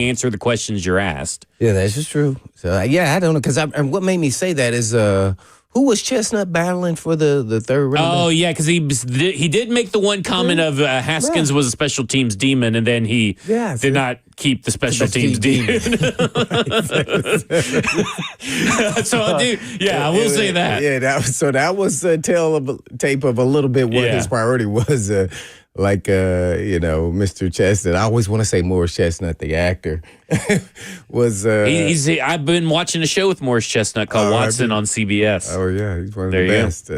answer the questions you're asked. Yeah, that's just true. So, I don't know. And what made me say that is who was Chestnut battling for the third running back? Oh, yeah, because he did make the one comment of Haskins was a special teams demon, and then he did not keep the special teams demon. So, I will say that. Yeah, that was a tape of a little bit what his priority was. Mr. Chestnut. I always want to say Morris Chestnut, the actor, was. I've been watching a show with Morris Chestnut called Watson on CBS. Oh yeah, he's one of the best.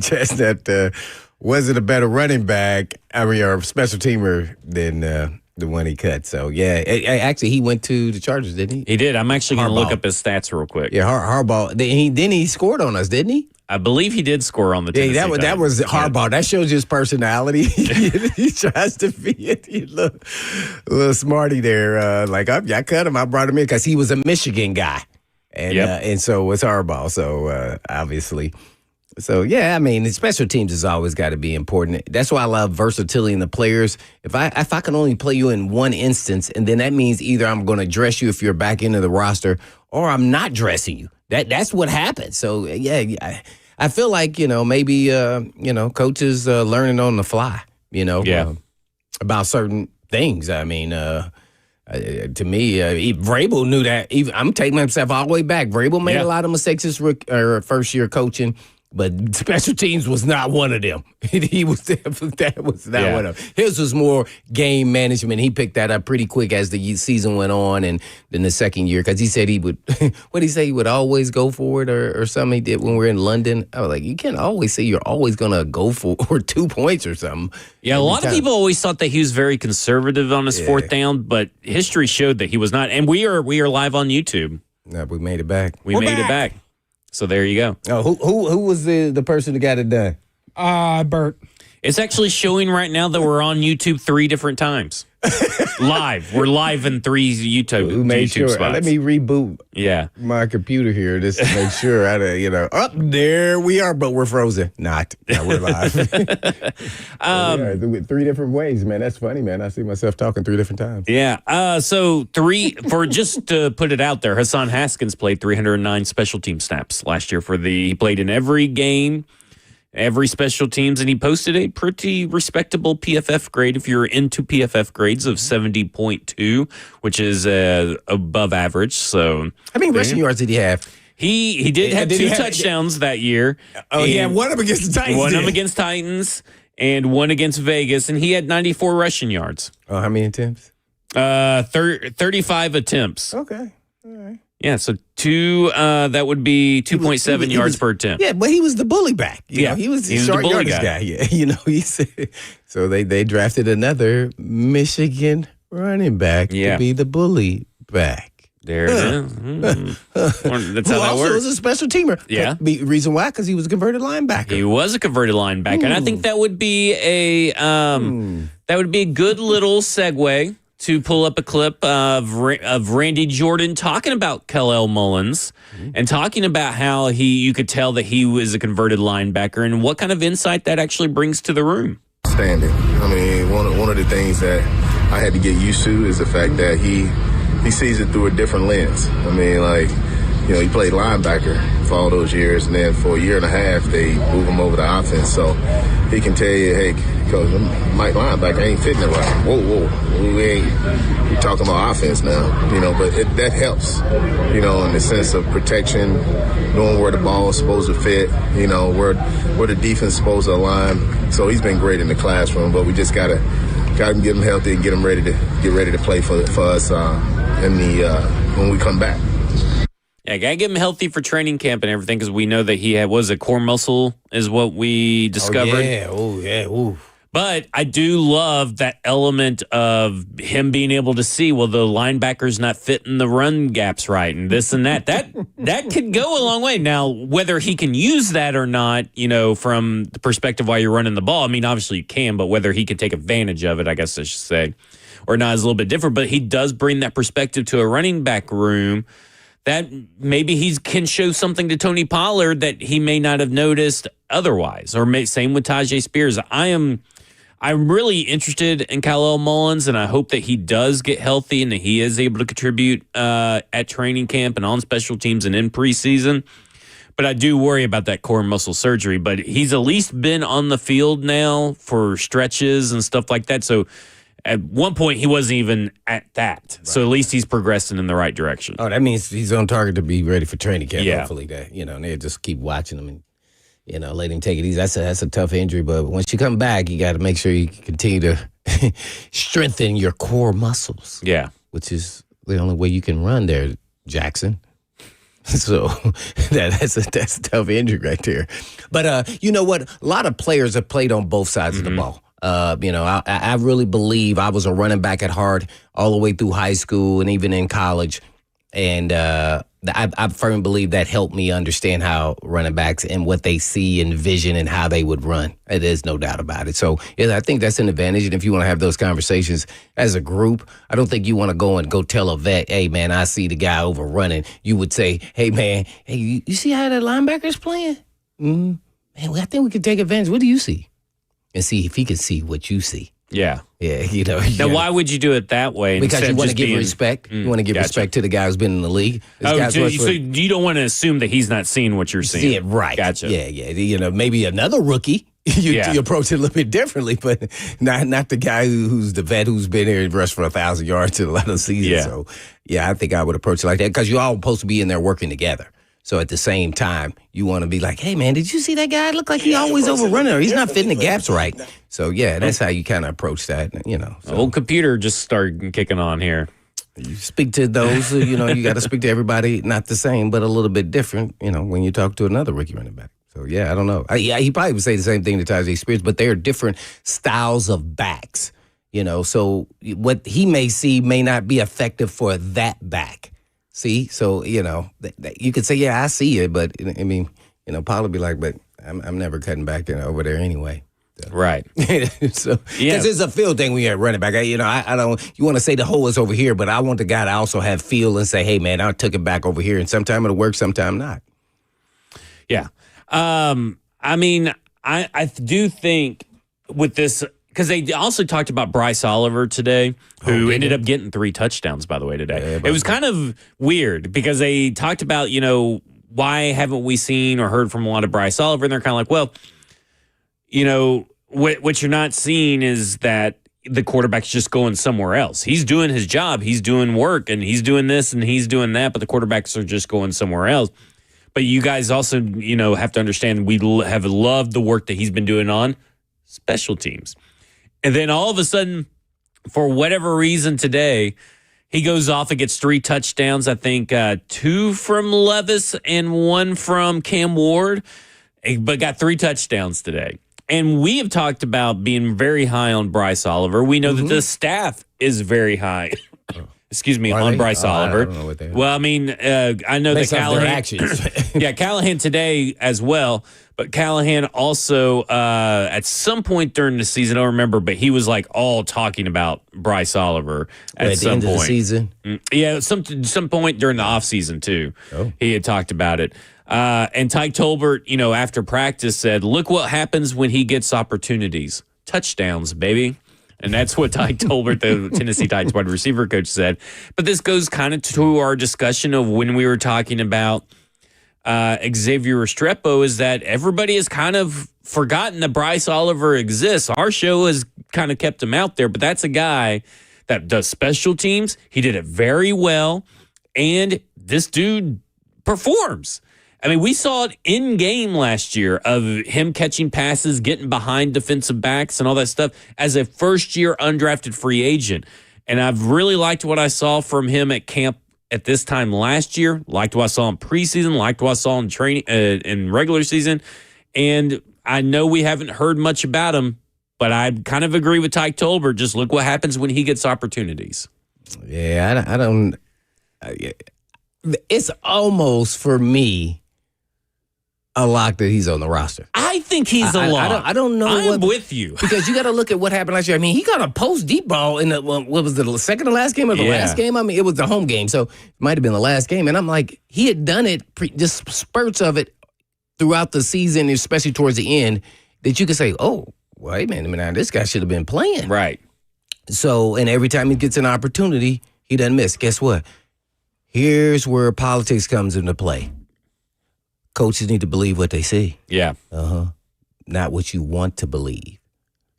Chestnut wasn't a better running back. Or special teamer than the one he cut. So actually he went to the Chargers, didn't he? He did. I'm actually going to look up his stats real quick. Yeah, Harbaugh. He scored on us, didn't he? I believe he did score on the Tennessee Titans. That was Harbaugh. That shows his personality. He tries to be a little smarty there. I cut him. I brought him in because he was a Michigan guy. And so was Harbaugh. So, obviously. So, special teams has always got to be important. That's why I love versatility in the players. If I can only play you in one instance, and then that means either I'm going to dress you if you're back into the roster or I'm not dressing you. That's what happens. So, I feel like, maybe, coaches learning on the fly, about certain things. I mean, to me, Vrabel knew that. I'm taking myself all the way back. Vrabel made a lot of mistakes his first year coaching. But special teams was not one of them. That was not one of them. His was more game management. He picked that up pretty quick as the season went on, and then the second year, because he said he would. What did he say? He would always go for it, or something he did when we were in London. I was like, you can't always say you're always gonna go for 2 points or something. Yeah, a lot of people always thought that he was very conservative on his fourth down, but history showed that he was not. And we are live on YouTube. No, we made it back. We're back. So there you go. Oh, who was the person that got it done? Bert. It's actually showing right now that we're on YouTube 3 different times. Live. We're live in 3 YouTube spots. Let me reboot my computer here just to make sure. Up there we are, but we're frozen. Not. No, we're live. 3 different ways, man. That's funny, man. I see myself talking 3 different times. Yeah. So 3, for just to put it out there, Hassan Haskins played 309 special team snaps last year he played in every game, every special teams, and he posted a pretty respectable PFF grade, if you're into PFF grades, of 70.2, which is above average. So, how many rushing yards did he have? He did have 2 touchdowns that year. Oh, yeah, one of them against the Titans. One of them against Titans and one against Vegas, and he had 94 rushing yards. Oh, how many attempts? 35 attempts. Okay, all right. Yeah, so that would be 2.7 yards per attempt. Yeah, but he was the bully back. He was the short yardage guy. Yeah, so they drafted another Michigan running back to be the bully back. There it is. That's how that works. He was a special teamer. Yeah. Reason why? Because he was a converted linebacker. He was a converted linebacker, and I think that would be a good little segue to pull up a clip of Randy Jordan talking about Kal-El Mullins and talking about how you could tell that he was a converted linebacker and what kind of insight that actually brings to the room. Standing. I mean, one of the things that I had to get used to is the fact that he sees it through a different lens. I mean, he played linebacker for all those years, and then for a year and a half, they moved him over to offense. So he can tell you, hey, Coach, Mike linebacker ain't fitting it right. Whoa, we talking about offense now, but that helps, in the sense of protection, knowing where the ball is supposed to fit, where the defense is supposed to align. So he's been great in the classroom, but we just got to get him healthy and get him ready to play for us when we come back. Yeah, gotta get him healthy for training camp and everything, because we know that he was a core muscle is what we discovered. Oh yeah. Ooh. But I do love that element of him being able to see, well, the linebacker's not fitting the run gaps right and this and that. That could go a long way. Now, whether he can use that or not, from the perspective while you're running the ball, I mean, obviously you can, but whether he can take advantage of it, I guess I should say, or not, is a little bit different. But he does bring that perspective to a running back room that maybe he can show something to Tony Pollard that he may not have noticed otherwise. Or same with Tajay Spears. I'm really interested in Kyle Mullins, and I hope that he does get healthy and that he is able to contribute at training camp and on special teams and in preseason. But I do worry about that core muscle surgery. But he's at least been on the field now for stretches and stuff like that. So at one point, he wasn't even at that. Right. So at least he's progressing in the right direction. Oh, that means he's on target to be ready for training camp. Yeah. Hopefully, that and they just keep watching him and let him take it easy. That's a tough injury, but once you come back, you got to make sure you continue to strengthen your core muscles. Yeah, which is the only way you can run there, Jackson. So that's a tough injury right there. But you know what? A lot of players have played on both sides of the ball. I really believe I was a running back at heart all the way through high school and even in college. And I firmly believe that helped me understand how running backs and what they see and vision and how they would run. There's no doubt about it. So I think that's an advantage. And if you want to have those conversations as a group, I don't think you want to go tell a vet, hey, man, I see the guy overrunning. You would say, hey, man, hey, you see how that linebacker's playing? Man, I think we can take advantage. What do you see? And see if he can see what you see. Yeah. Yeah, Now, why would you do it that way? Because you want to give respect. You want to give respect to the guy who's been in the league. So you don't want to assume that he's not seeing what you're seeing. See it right. Gotcha. Yeah. Maybe another rookie, you approach it a little bit differently, but not the guy who's the vet who's been here and rushed for 1,000 yards in a lot of seasons. Yeah. So, I think I would approach it like that because you're all supposed to be in there working together. So at the same time, you want to be like, hey, man, did you see that guy? Look like he always overrunning or he's not fitting the gaps right. So, that's how you kind of approach that, So. Old computer just started kicking on here. You speak to those, you got to speak to everybody, not the same, but a little bit different, when you talk to another rookie running back. So, I don't know. He probably would say the same thing to Tajay Spears, but they are different styles of backs, So what he may see may not be effective for that back. See, so you could say, I see it, but I mean, Paul would be like, but I'm never cutting back over there anyway. So. Right. So because it's a feel thing when you're running back. I don't. You want to say the hole is over here, but I want the guy to also have feel and say, hey man, I took it back over here, and sometime it'll work, sometime not. Yeah. I mean, I do think with this. Because they also talked about Bryce Oliver today, who ended up getting 3 touchdowns, by the way, today. It was kind of weird because they talked about, why haven't we seen or heard from a lot of Bryce Oliver? And they're kind of like, well, what you're not seeing is that the quarterback's just going somewhere else. He's doing his job. He's doing work, and he's doing this, and he's doing that, but the quarterbacks are just going somewhere else. But you guys also, have to understand we have loved the work that he's been doing on special teams. And then all of a sudden, for whatever reason today, he goes off and gets 3 touchdowns. I think 2 from Levis and 1 from Cam Ward, but got 3 touchdowns today. And we have talked about being very high on Bryce Oliver. We know that the staff is very high. On Bryce Oliver. I don't know what they are. Well, I mean, I know that Callahan. Callahan today as well. But Callahan also, at some point during the season, I don't remember, but he was like all talking about Bryce Oliver at the end point. Of the season. Yeah, some point during the offseason too. He had talked about it. And Tyke Tolbert, after practice said, "Look what happens when he gets opportunities, touchdowns, baby." And that's what Tyke Tolbert, the Tennessee Titans wide receiver coach, said. But this goes kind of to our discussion of when we were talking about Xavier Restrepo, is that everybody has kind of forgotten that Bryce Oliver exists. Our show has kind of kept him out there, but that's a guy that does special teams. He did it very well, and this dude performs. I mean, we saw it in game last year of him catching passes, getting behind defensive backs and all that stuff as a first-year undrafted free agent. And I've really liked what I saw from him at camp at this time last year. Liked what I saw in preseason. Liked what I saw in training in regular season. And I know we haven't heard much about him, but I kind of agree with Tyke Tolbert. Just look what happens when he gets opportunities. Yeah, I don't. It's almost for me a lock that he's on the roster. I think he's a lock. I don't know. I'm with you. Because you got to look at what happened last year. I mean, he got a post deep ball in the, what was the second to last game or the last game? I mean, it was the home game. So it might have been the last game. And I'm like, he had done it, just spurts of it throughout the season, especially towards the end, that you could say, oh, wait a minute, this guy should have been playing. Right. So, and every time he gets an opportunity, he doesn't miss. Guess what? Here's where politics comes into play. Coaches need to believe what they see. Yeah. Not what you want to believe.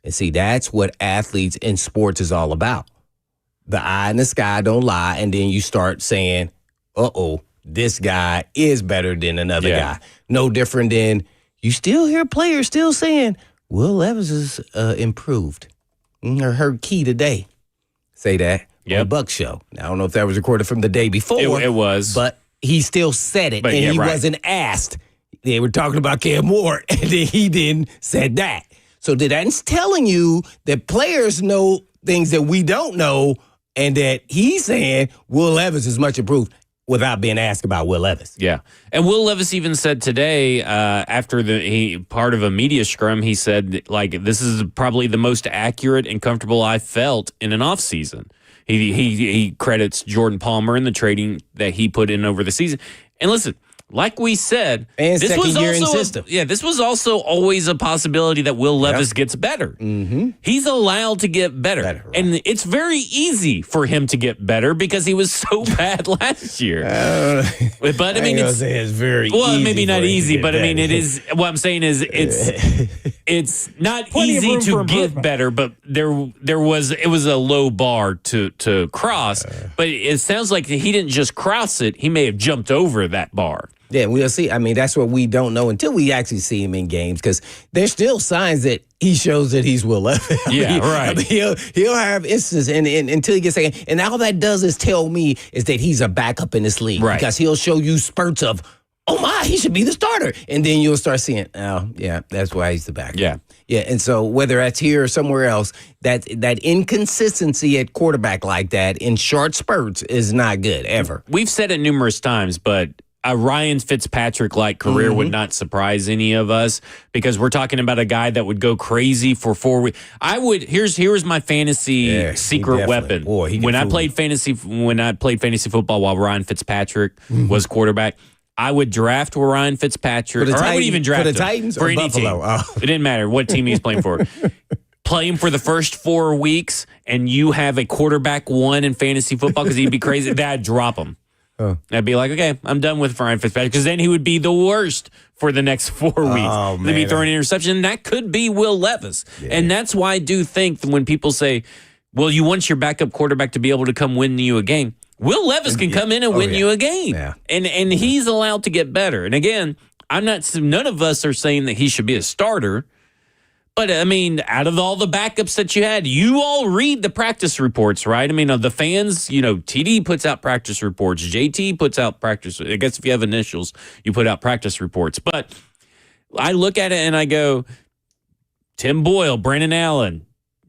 And see, that's what athletes in sports is all about. The eye in the sky don't lie, and then you start saying, this guy is better than another guy. No different than you still hear players still saying, Will Levis is improved. Or heard Key today say that on the Buck show. Now, I don't know if that was recorded from the day before. It was. But he still said it, but and he wasn't asked. They were talking about Cam Ward, and then he didn't said that. So that's telling you that players know things that we don't know, and that he's saying Will Levis is much improved without being asked about Will Levis. Yeah. And Will Levis even said today, after part of a media scrum, he said, like, this is probably the most accurate and comfortable I've felt in an offseason. He credits Jordan Palmer and the trading that he put in over the season. And listen, like we said, and this was year in system. This was also always a possibility that Will Levis gets better. Mm-hmm. He's allowed to get better. Right. And it's very easy for him to get better because he was so bad last year. But I mean, it's very easy. Maybe not easy, but better. I mean, it is. What I'm saying is, it's not easy to get better, but it was a low bar to cross. But it sounds like he didn't just cross it; he may have jumped over that bar. Yeah, we'll see. I mean, that's what we don't know until we actually see him in games, because there's still signs that he shows that he's Will Levis. Yeah, right. I mean, he'll have instances, and until he gets second. And all that does is tell me is that he's a backup in this league. Right. Because he'll show you spurts of, oh my, he should be the starter. And then you'll start seeing, oh, yeah, that's why he's the backup. Yeah. Yeah, and so whether that's here or somewhere else, that inconsistency at quarterback like that in short spurts is not good, ever. We've said it numerous times, but a Ryan Fitzpatrick-like career would not surprise any of us, because we're talking about a guy that would go crazy for 4 weeks. Here's my fantasy secret weapon. Boy, when I played fantasy football while Ryan Fitzpatrick was quarterback, I would draft Ryan Fitzpatrick, I would even draft for the him Titans for or any Buffalo. team. Oh. It didn't matter what team he's playing for. Play him for the first 4 weeks, and you have a quarterback one in fantasy football, because he'd be crazy. I'd drop him. Oh. I'd be like, okay, I'm done with Ryan Fitzpatrick, because then he would be the worst for the next 4 weeks. Oh, They'd be throwing an interception. That could be Will Levis. Yeah. And that's why I do think that when people say, well, you want your backup quarterback to be able to come win you a game, Will Levis can come in and win you a game. Yeah. And he's allowed to get better. And again, none of us are saying that he should be a starter. But, I mean, out of all the backups that you had, you all read the practice reports, right? I mean, the fans, TD puts out practice reports. JT puts out practice. I guess if you have initials, you put out practice reports. But I look at it and I go, Tim Boyle, Brandon Allen,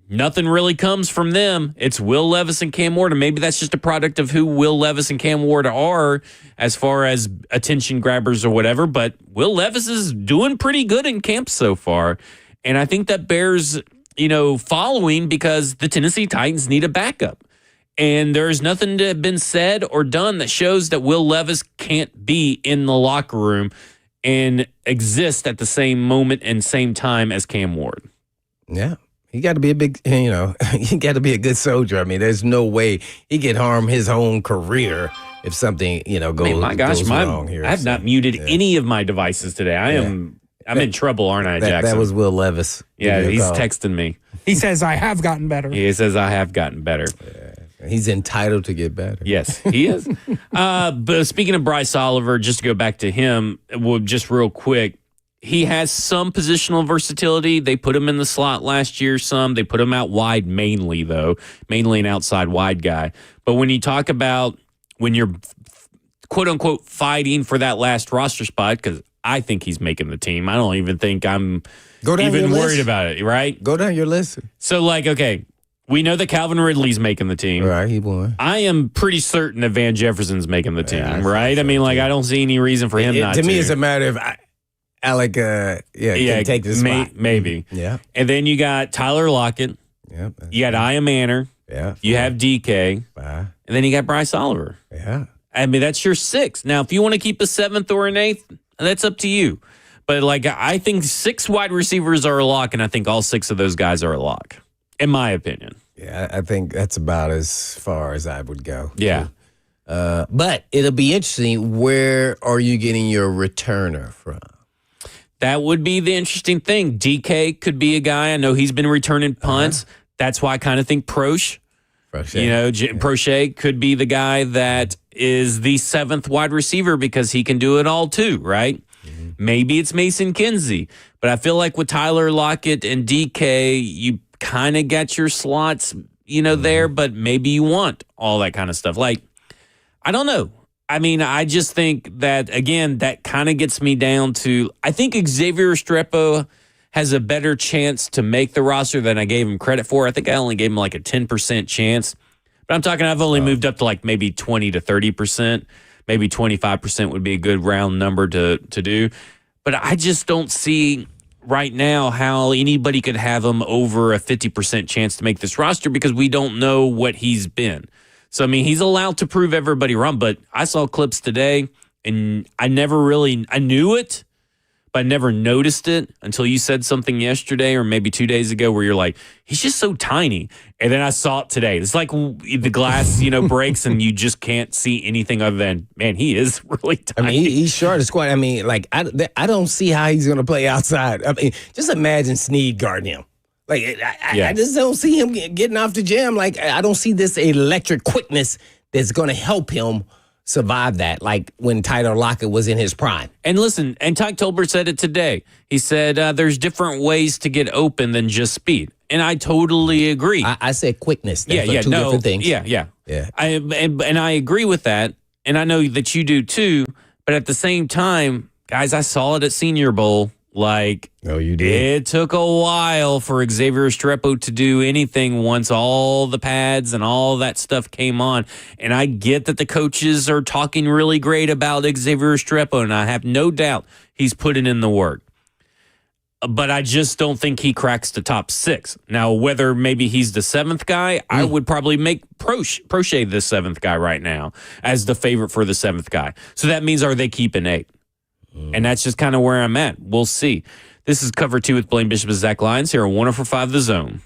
nothing really comes from them. It's Will Levis and Cam Ward. And maybe that's just a product of who Will Levis and Cam Ward are as far as attention grabbers or whatever. But Will Levis is doing pretty good in camp so far. And I think that bears, following, because the Tennessee Titans need a backup. And there's nothing to have been said or done that shows that Will Levis can't be in the locker room and exist at the same moment and same time as Cam Ward. Yeah. He got to be he got to be a good soldier. I mean, there's no way he could harm his own career if something, goes wrong here. I have not muted any of my devices today. I'm in trouble, aren't I, Jackson? That was Will Levis. Yeah, he's texting me. He says, I have gotten better. He says, I have gotten better. Yeah. He's entitled to get better. Yes, he is. But speaking of Bryce Oliver, just to go back to him, just real quick, he has some positional versatility. They put him in the slot last year, some. They put him out wide mainly an outside wide guy. But when you talk about when you're, quote-unquote, fighting for that last roster spot, because I think he's making the team. I don't even think I'm even worried about it, right? Go down your list. So, okay, we know that Calvin Ridley's making the team. Right, he won. I am pretty certain that Van Jefferson's making the team, right? I mean, I don't see any reason for him not to. To me, it's a matter of Alec, can take this spot. Maybe. Yeah. And then you got Tyler Lockett. Yeah. You got Aya Manor. Yeah. You have DK. And then you got Bryce Oliver. Yeah. I mean, that's your 6. Now, if you want to keep a 7th or an 8th, that's up to you. But like, I think 6 wide receivers are a lock, and I think all 6 of those guys are a lock, in my opinion. Yeah, I think that's about as far as I would go. Yeah. But it'll be interesting. Where are you getting your returner from? That would be the interesting thing. DK could be a guy. I know he's been returning punts. That's why I kind of think Prochet. Prochet could be the guy that is the 7th wide receiver because he can do it all too, right? Mm-hmm. Maybe it's Mason Kinsey. But I feel like with Tyler Lockett and DK, you kind of get your slots, there, but maybe you want all that kind of stuff. Like, I don't know. I mean, I just think that, again, that kind of gets me down to, I think Xavier Restrepo has a better chance to make the roster than I gave him credit for. I think I only gave him like a 10% chance. But I'm talking, I've only moved up to like maybe 20 to 30%. Maybe 25% would be a good round number to do. But I just don't see right now how anybody could have him over a 50% chance to make this roster because we don't know what he's been. So, I mean, he's allowed to prove everybody wrong, but I saw clips today, and I knew it, but I never noticed it until you said something yesterday or maybe 2 days ago where you're like, he's just so tiny. And then I saw it today. It's like the glass, breaks and you just can't see anything other than, man, he is really tiny. I mean, he's short as squat. I mean, like, I don't see how he's going to play outside. I mean, just imagine Snead guarding him. Like, I just don't see him getting off the jam. Like, I don't see this electric quickness that's going to help him survive that, like when Tyler Lockett was in his prime. And listen, and Ty Tolbert said it today. He said there's different ways to get open than just speed. And I totally agree. I said quickness. Two different things. Yeah. And I agree with that. And I know that you do too. But at the same time, guys, I saw it at Senior Bowl. Like, oh, you did. It took a while for Xavier Restrepo to do anything once all the pads and all that stuff came on. And I get that the coaches are talking really great about Xavier Restrepo, and I have no doubt he's putting in the work. But I just don't think he cracks the top 6. Now, whether maybe he's the 7th guy, I would probably make Prochet the 7th guy right now as the favorite for the 7th guy. So that means, are they keeping 8? And that's just kind of where I'm at. We'll see. This is Cover 2 with Blaine Bishop and Zach Lyons here on 104.5 The Zone.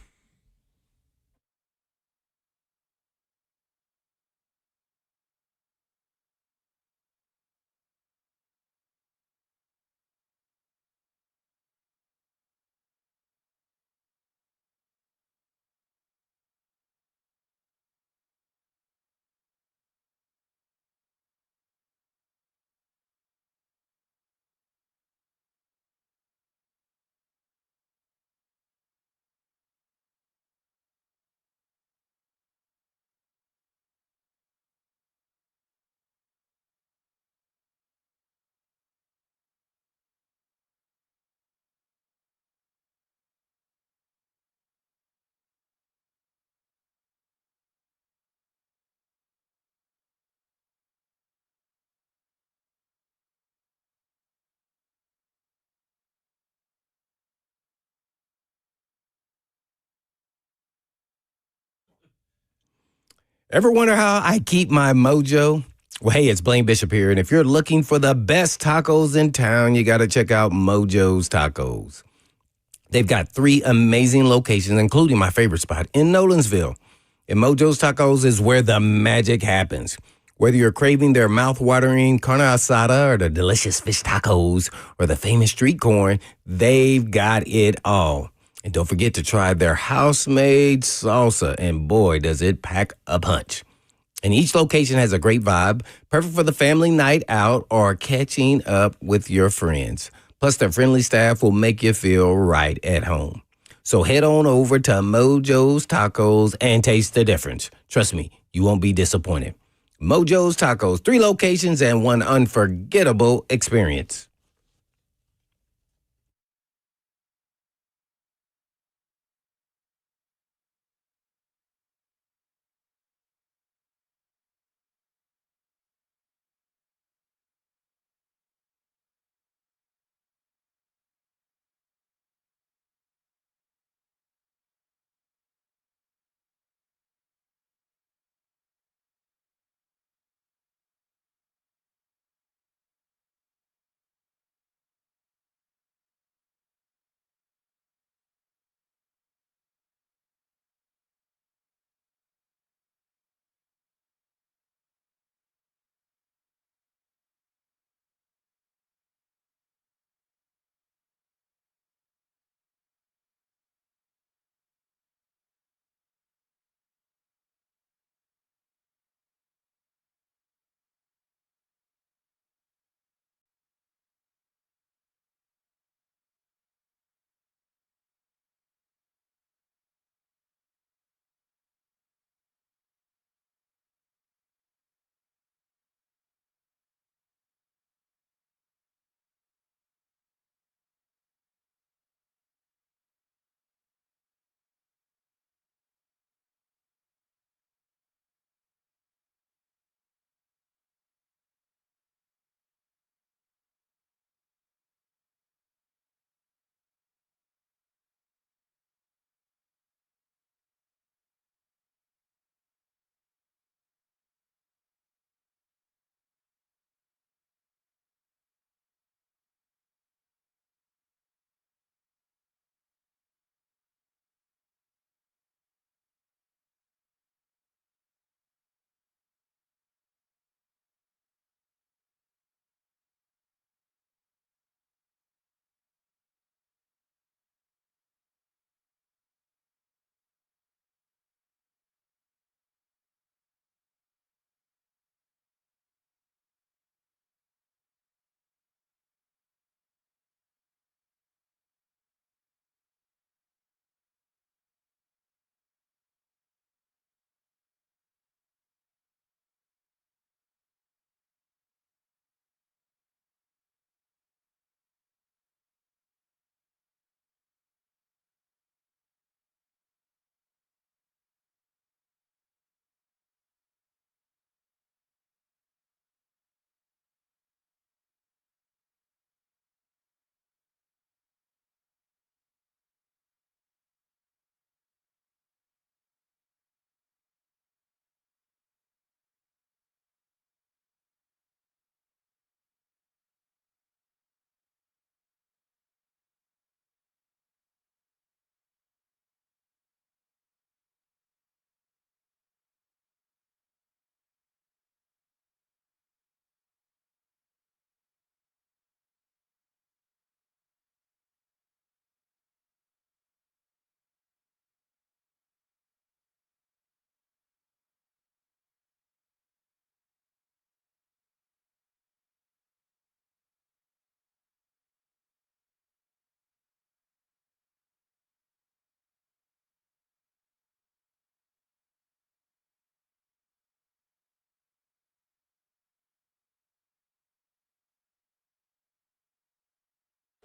Ever wonder how I keep my mojo? Well, hey, it's Blaine Bishop here, and if you're looking for the best tacos in town, you got to check out Mojo's Tacos. They've got 3 amazing locations, including my favorite spot in Nolensville. And Mojo's Tacos is where the magic happens. Whether you're craving their mouth-watering carne asada or the delicious fish tacos or the famous street corn, they've got it all. And don't forget to try their house-made salsa, and boy, does it pack a punch. And each location has a great vibe, perfect for the family night out or catching up with your friends. Plus, their friendly staff will make you feel right at home. So head on over to Mojo's Tacos and taste the difference. Trust me, you won't be disappointed. Mojo's Tacos, 3 locations and 1 unforgettable experience.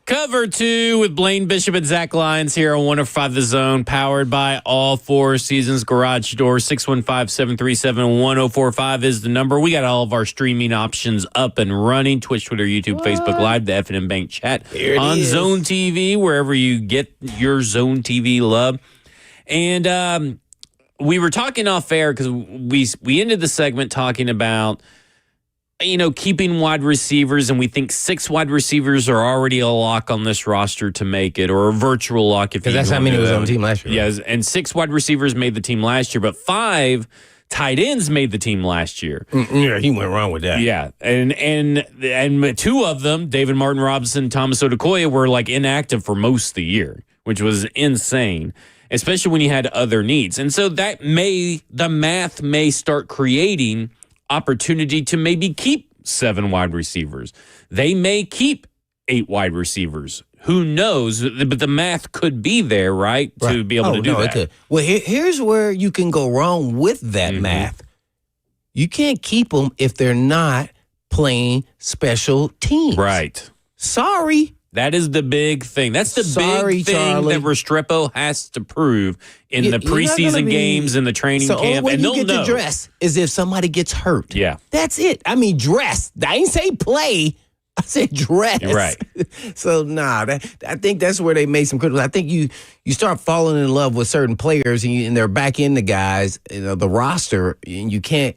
Cover 2 with Blaine Bishop and Zach Lyons here on 105 The Zone, powered by All Four Seasons Garage Door. 615-737-1045 is the number. We got all of our streaming options up and running. Twitch, Twitter, YouTube, Facebook Live, the F&M Bank chat on Zone TV, wherever you get your Zone TV love. And we were talking off air because we ended the segment talking about keeping wide receivers, and we think 6 wide receivers are already a lock on this roster to make it, or a virtual lock. Because that's how many was on the team last year. Yes, and 6 wide receivers made the team last year, but 5 tight ends made the team last year. Yeah, he went wrong with that. Yeah, and 2 of them, David Martin Robinson, Thomas Odukoya, were like inactive for most of the year, which was insane, especially when you had other needs. And so the math may start creating opportunity to maybe keep 7 wide receivers. They may keep 8 wide receivers. Who knows? But the math could be there, right? To be able to do that. It could. Well, here's where you can go wrong with that math. You can't keep them if they're not playing special teams. Right. Sorry. That is the big thing. That's the big thing Charlie. that Restrepo has to prove in the preseason games and the training camp. And they'll you get know. to dress is if somebody gets hurt. Yeah. That's it. I mean, dress. I ain't say play. I said dress. Right. So, I think that's where they made some critical. I think you start falling in love with certain players and they're back in the guys, the roster, and you can't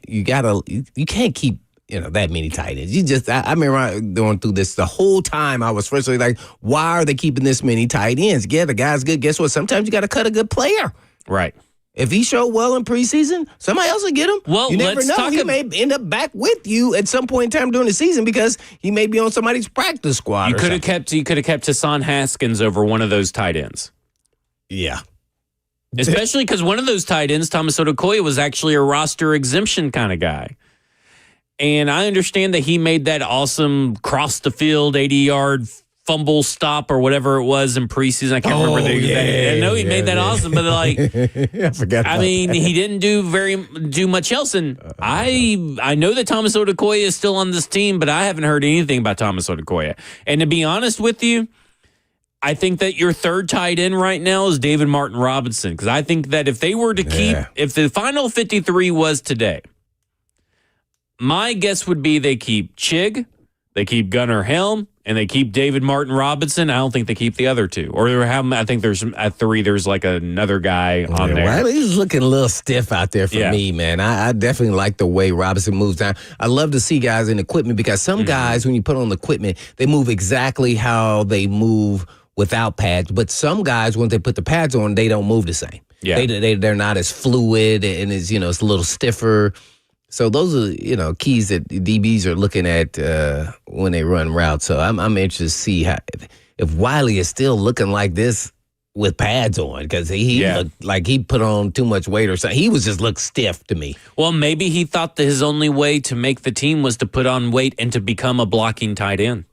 keep that many tight ends. I remember going through this the whole time. I was frustrated, like, why are they keeping this many tight ends? Yeah, the guy's good. Guess what? Sometimes you got to cut a good player. Right. If he showed well in preseason, somebody else will get him. Well, you never know. He may end up back with you at some point in time during the season because he may be on somebody's practice squad. You could have kept Hassan Haskins over one of those tight ends. Yeah. Especially because one of those tight ends, Thomas Odukoya, was actually a roster exemption kind of guy. And I understand that he made that awesome cross the field 80-yard fumble stop or whatever it was in preseason. I can't remember. I know he made that awesome, but like, I forgot. He didn't do much else. And I know that Thomas Odukoya is still on this team, but I haven't heard anything about Thomas Odukoya. And to be honest with you, I think that your third tight end right now is David Martin Robinson, because I think that if they were to keep, if the final 53 was today, my guess would be they keep Chig, they keep Gunnar Helm, and they keep David Martin Robinson. I don't think they keep the other 2. Or I think there's at 3, there's like another guy on there. Riley's looking a little stiff out there for me, man. I definitely like the way Robinson moves down. I love to see guys in equipment because some guys, when you put on the equipment, they move exactly how they move without pads. But some guys, when they put the pads on, they don't move the same. Yeah. They're not as fluid and it's a little stiffer. So those are, keys that DBs are looking at when they run routes. So I'm interested to see if Wiley is still looking like this with pads on, because he looked like he put on too much weight or something. He was just looked stiff to me. Well, maybe he thought that his only way to make the team was to put on weight and to become a blocking tight end.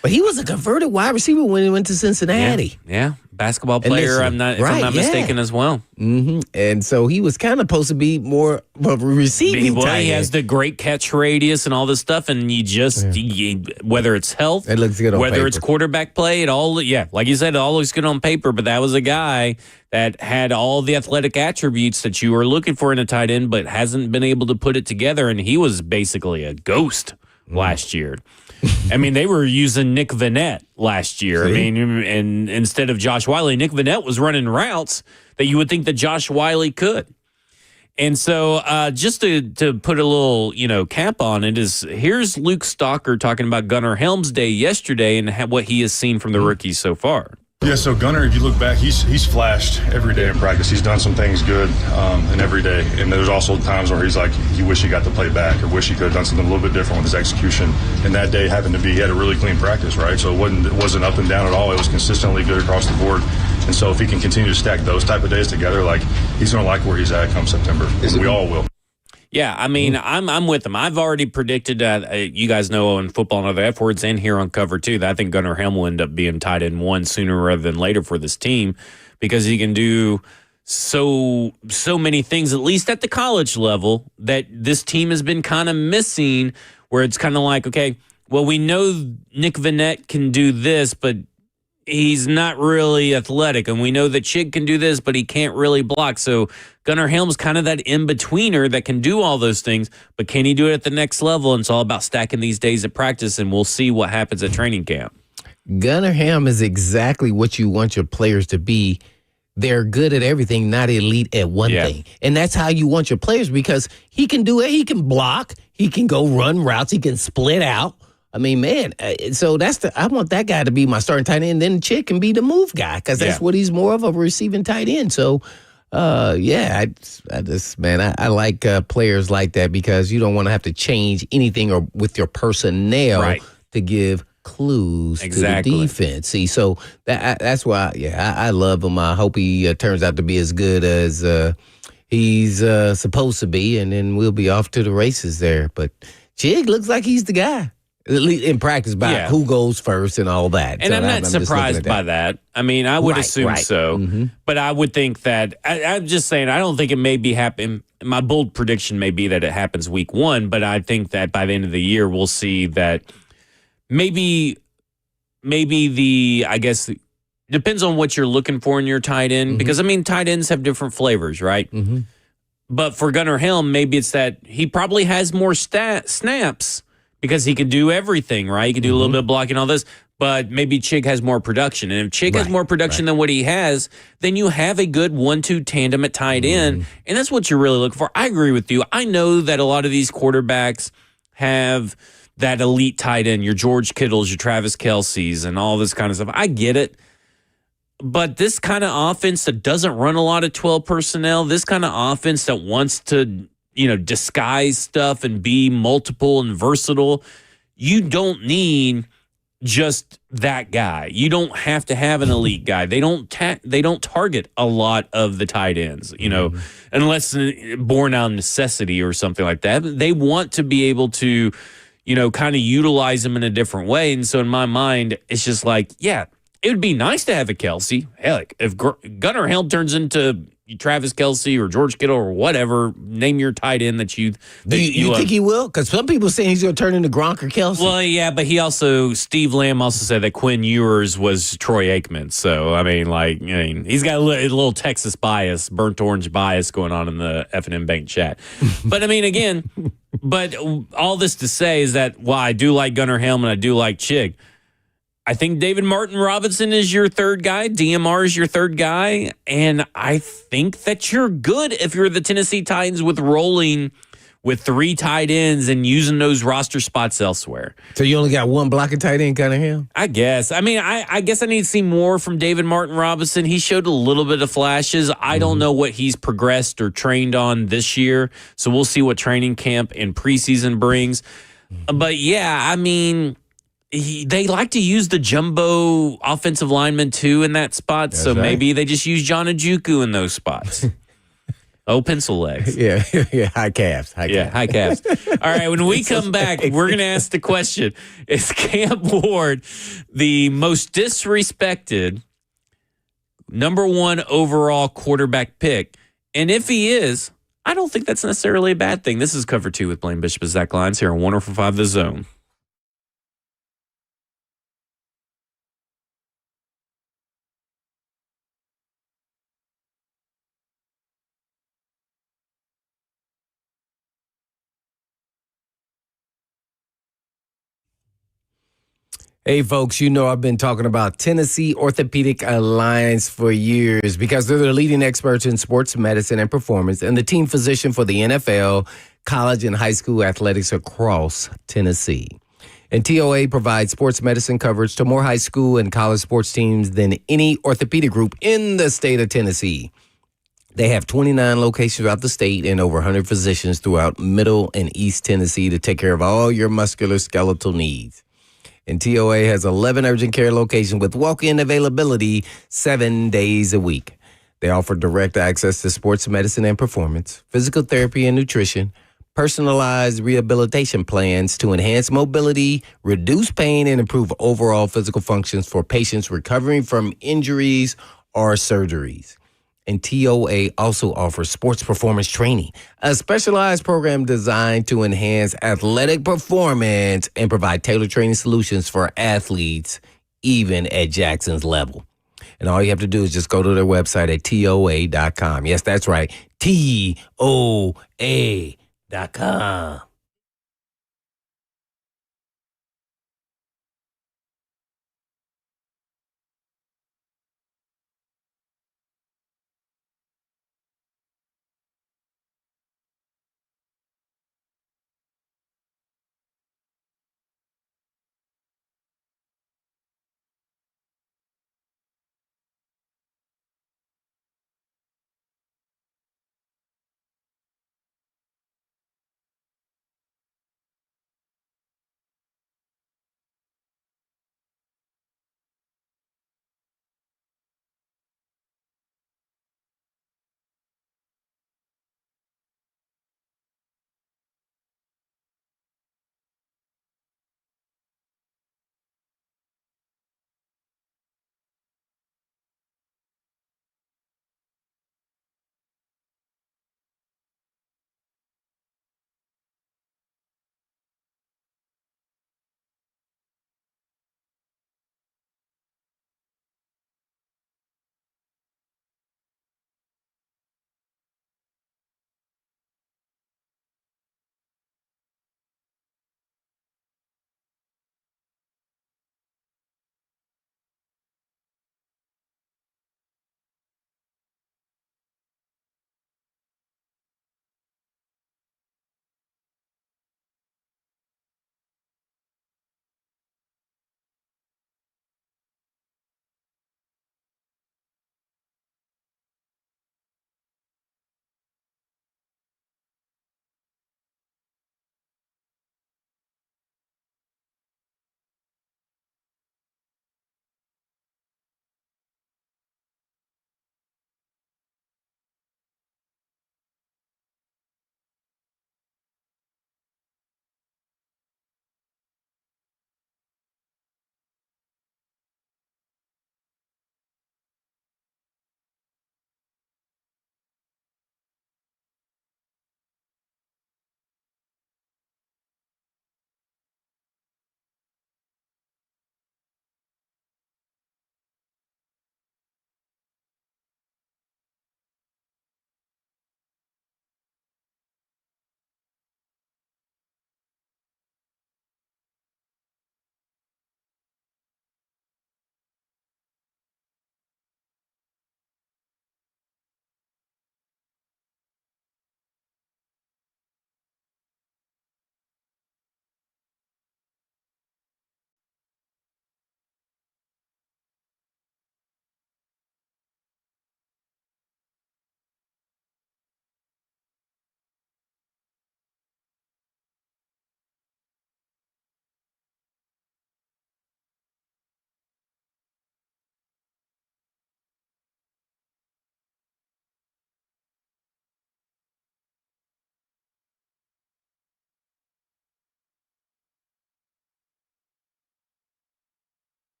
But he was a converted wide receiver when he went to Cincinnati. Yeah. Basketball player, if I'm not mistaken as well. Mm-hmm. And so he was kind of supposed to be more of a receiving tight end. He has the great catch radius and all this stuff, and you just, whether it's health, it looks good on whether paper. it's quarterback play, like you said, it all looks good on paper, but that was a guy that had all the athletic attributes that you were looking for in a tight end, but hasn't been able to put it together, and he was basically a ghost last year. I mean, they were using Nick Vannett last year. See? I mean, and instead of Josh Wiley, Nick Vannett was running routes that you would think that Josh Wiley could. And so just to put a little, cap on it here's Luke Stalker talking about Gunnar Helm's day yesterday and what he has seen from the rookies so far. Yeah, so Gunnar, if you look back, he's flashed every day in practice. He's done some things good and every day. And there's also times where he's like, he wish he got to play back or wish he could have done something a little bit different with his execution. And that day happened to be, he had a really clean practice, right? So it wasn't up and down at all. It was consistently good across the board. And so if he can continue to stack those type of days together, like, he's going to like where he's at come September. We all will. Yeah, I mean, I'm with him. I've already predicted, you guys know in Football and Other F Words and here on Cover 2, that I think Gunnar Helm will end up being tight end 1 sooner rather than later for this team because he can do so many things, at least at the college level, that this team has been kind of missing, where it's kind of like, okay, well, we know Nick Vannett can do this, but he's not really athletic. And we know that Chig can do this, but he can't really block. So Gunnar Helm's kind of that in-betweener that can do all those things, but can he do it at the next level? And it's all about stacking these days of practice, and we'll see what happens at training camp. Gunnar Helm is exactly what you want your players to be. They're good at everything, not elite at one thing. And that's how you want your players, because he can do it. He can block. He can go run routes. He can split out. I mean, man, so I want that guy to be my starting tight end. Then Chick can be the move guy, because that's what he's more of, a receiving tight end. So, I like players like that, because you don't want to have to change anything or with your personnel to give clues to the defense. See, so that's why, I love him. I hope he turns out to be as good as he's supposed to be, and then we'll be off to the races there. But Chig looks like he's the guy. In practice, by who goes first and all that. And so I'm not surprised by that. I mean, I would assume so. Mm-hmm. But I would think that, I'm just saying, I don't think it may be happening. My bold prediction may be that it happens week 1, but I think that by the end of the year, we'll see that maybe I guess, depends on what you're looking for in your tight end. Because, I mean, tight ends have different flavors, right? Mm-hmm. But for Gunnar Helm, maybe it's that he probably has more snaps, because he can do everything, right? He can do a little bit of blocking, all this, but maybe Chig has more production. And if Chig has more production than what he has, then you have a good 1-2 tandem at tight end, and that's what you're really looking for. I agree with you. I know that a lot of these quarterbacks have that elite tight end, your George Kittles, your Travis Kelce's, and all this kind of stuff. I get it. But this kind of offense that doesn't run a lot of 12 personnel, this kind of offense that wants to disguise stuff and be multiple and versatile, you don't need just that guy. You don't have to have an elite guy. They don't target a lot of the tight ends, unless born out of necessity or something like that. They want to be able to, kind of utilize them in a different way. And so in my mind, it's just like, it would be nice to have a Kelce. Heck, if Gunnar Helm turns into Travis Kelce or George Kittle or whatever, name your tight end that you think he will? Because some people saying he's going to turn into Gronk or Kelce. Well, yeah, but Steve Lamb also said that Quinn Ewers was Troy Aikman. So, he's got a little Texas bias, burnt orange bias going on in the F&M Bank chat. But, again, but all this to say is that while I do like Gunnar Helm and I do like Chig, I think David Martin Robinson is your third guy. DMR is your third guy. And I think that you're good if you're the Tennessee Titans with rolling with 3 tight ends and using those roster spots elsewhere. So you only got one blocking tight end, kind of him? I guess. I guess I need to see more from David Martin Robinson. He showed a little bit of flashes. I don't know what he's progressed or trained on this year. So we'll see what training camp and preseason brings. But they like to use the jumbo offensive lineman too in that spot. That's so maybe they just use John Njoku in those spots. Pencil legs. Yeah, high calves. High calves. All right, when we come back, we're going to ask the question, is Cam Ward the most disrespected number 1 overall quarterback pick? And if he is, I don't think that's necessarily a bad thing. This is Cover 2 with Blaine Bishop and Zach Lyons here on 104.5 The Zone. Hey, folks, I've been talking about Tennessee Orthopedic Alliance for years because they're the leading experts in sports medicine and performance and the team physician for the NFL, college, and high school athletics across Tennessee. And TOA provides sports medicine coverage to more high school and college sports teams than any orthopedic group in the state of Tennessee. They have 29 locations throughout the state and over 100 physicians throughout Middle and East Tennessee to take care of all your musculoskeletal needs. And TOA has 11 urgent care locations with walk-in availability 7 days a week. They offer direct access to sports medicine and performance, physical therapy and nutrition, personalized rehabilitation plans to enhance mobility, reduce pain, and improve overall physical functions for patients recovering from injuries or surgeries. And TOA also offers sports performance training, a specialized program designed to enhance athletic performance and provide tailored training solutions for athletes, even at Jackson's level. And all you have to do is just go to their website at TOA.com. Yes, that's right. TOA.com.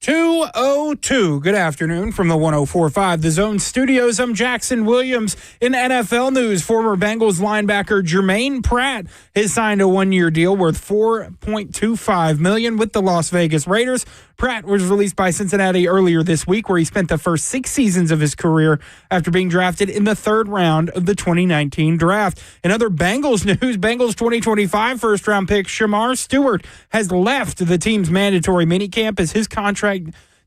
2:02. Good afternoon from the 104.5 The Zone Studios. I'm Jackson Williams. In NFL news, former Bengals linebacker Jermaine Pratt has signed a one-year deal worth $4.25 million with the Las Vegas Raiders. Pratt was released by Cincinnati earlier this week, where he spent the first 6 seasons of his career after being drafted in the third round of the 2019 draft. In other Bengals news, Bengals 2025 first-round pick Shamar Stewart has left the team's mandatory minicamp as his contract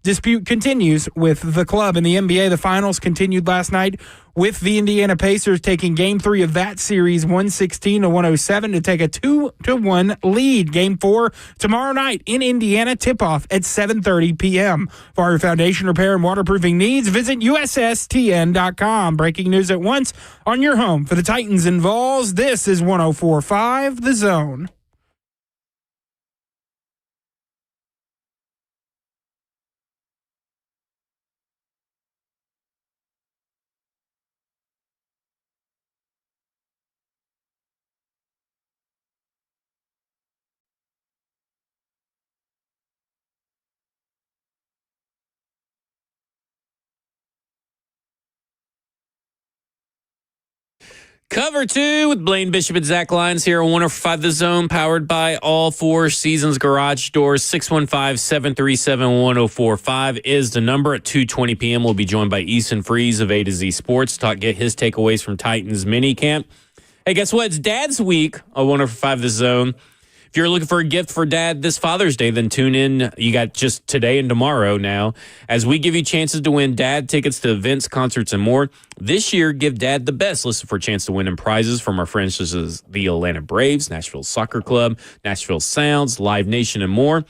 dispute continues with the club. In the NBA, the finals continued last night with the Indiana Pacers taking Game 3 of that series 116-107 to take a 2-1 lead. Game 4 tomorrow night in Indiana, tip-off at 7:30 p.m. For your foundation repair and waterproofing needs, visit USSTN.com. Breaking news at once on your home for the Titans and Vols. This is 104.5 The Zone. Cover 2 with Blaine Bishop and Zach Lyons here on 105 The Zone, powered by All Four Seasons Garage Doors. 615-737-1045 is the number. At 2:20 p.m., we'll be joined by Easton Freeze of A to Z Sports to get his takeaways from Titans minicamp. Hey, guess what? It's Dad's Week on 105 The Zone. If you're looking for a gift for Dad this Father's Day, then tune in. You got just today and tomorrow now, as we give you chances to win Dad tickets to events, concerts, and more. This year, give Dad the best. Listen for a chance to win prizes from our friends such as the Atlanta Braves, Nashville Soccer Club, Nashville Sounds, Live Nation, and more.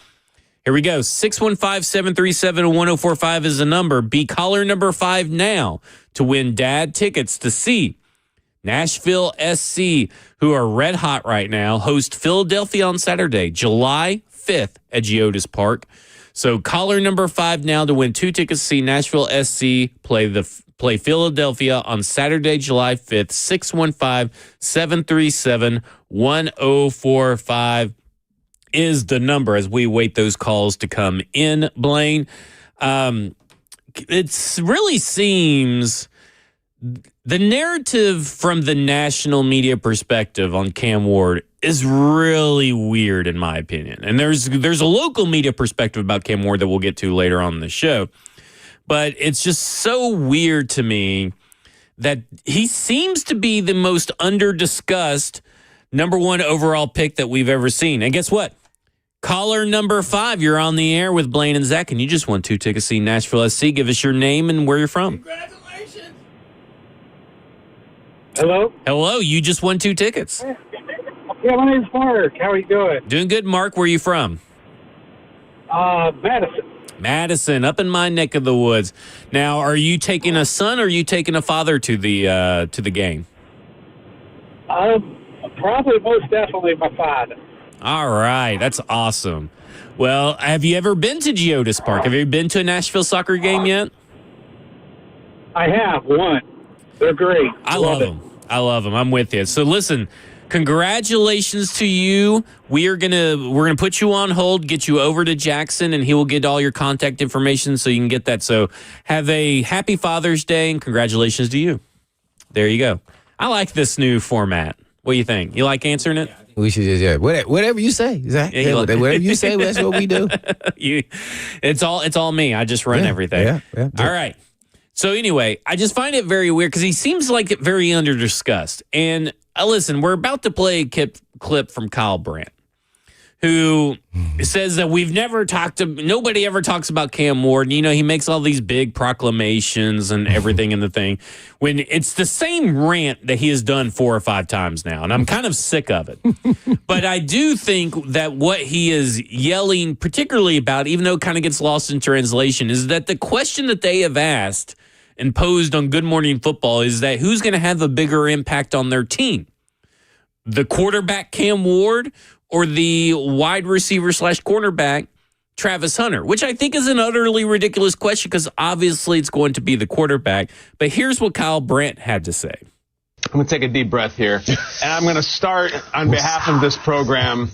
Here we go. 615-737-1045 is the number. Be caller number 5 now to win Dad tickets to see Nashville SC, who are red hot right now, host Philadelphia on Saturday, July 5th at Geodis Park. So caller number 5 now to win 2 tickets to see Nashville SC play Philadelphia on Saturday, July 5th. 615-737-1045 is the number as we wait those calls to come in, Blaine. It really seems the narrative from the national media perspective on Cam Ward is really weird, in my opinion. And there's a local media perspective about Cam Ward that we'll get to later on in the show. But it's just so weird to me that he seems to be the most under-discussed number 1 overall pick that we've ever seen. And guess what? Caller number 5, you're on the air with Blaine and Zach, and you just won 2 tickets to see Nashville SC. Give us your name and where you're from. Congratulations. Hello? Hello, you just won 2 tickets. Yeah, my name's Mark. How are you doing? Doing good, Mark. Where are you from? Madison. Madison, up in my neck of the woods. Now, are you taking a son or are you taking a father to the game? Probably most definitely my father. All right, that's awesome. Well, have you ever been to Geodis Park? Have you been to a Nashville soccer game yet? I have one. They're great. I love them. I love them. I'm with you. So listen, congratulations to you. We're gonna put you on hold, get you over to Jackson, and he will get all your contact information so you can get that. So have a happy Father's Day and congratulations to you. There you go. I like this new format. What do you think? You like answering it? We should just whatever you say. Zach. Yeah, whatever you say, that's what we do. It's all me. I just run everything. Yeah. All right. So anyway, I just find it very weird because he seems like it very under-discussed. And listen, we're about to play a clip from Kyle Brandt, who says that nobody ever talks about Cam Ward. You know, he makes all these big proclamations and everything in the thing when it's the same rant that he has done 4 or 5 times now. And I'm kind of sick of it. But I do think that what he is yelling particularly about, even though it kind of gets lost in translation, is that the question that they have asked and posed on Good Morning Football is that who's going to have a bigger impact on their team? The quarterback Cam Ward or the wide receiver / cornerback Travis Hunter, which I think is an utterly ridiculous question because obviously it's going to be the quarterback. But here's what Kyle Brandt had to say. I'm going to take a deep breath here, and I'm going to start on behalf of this program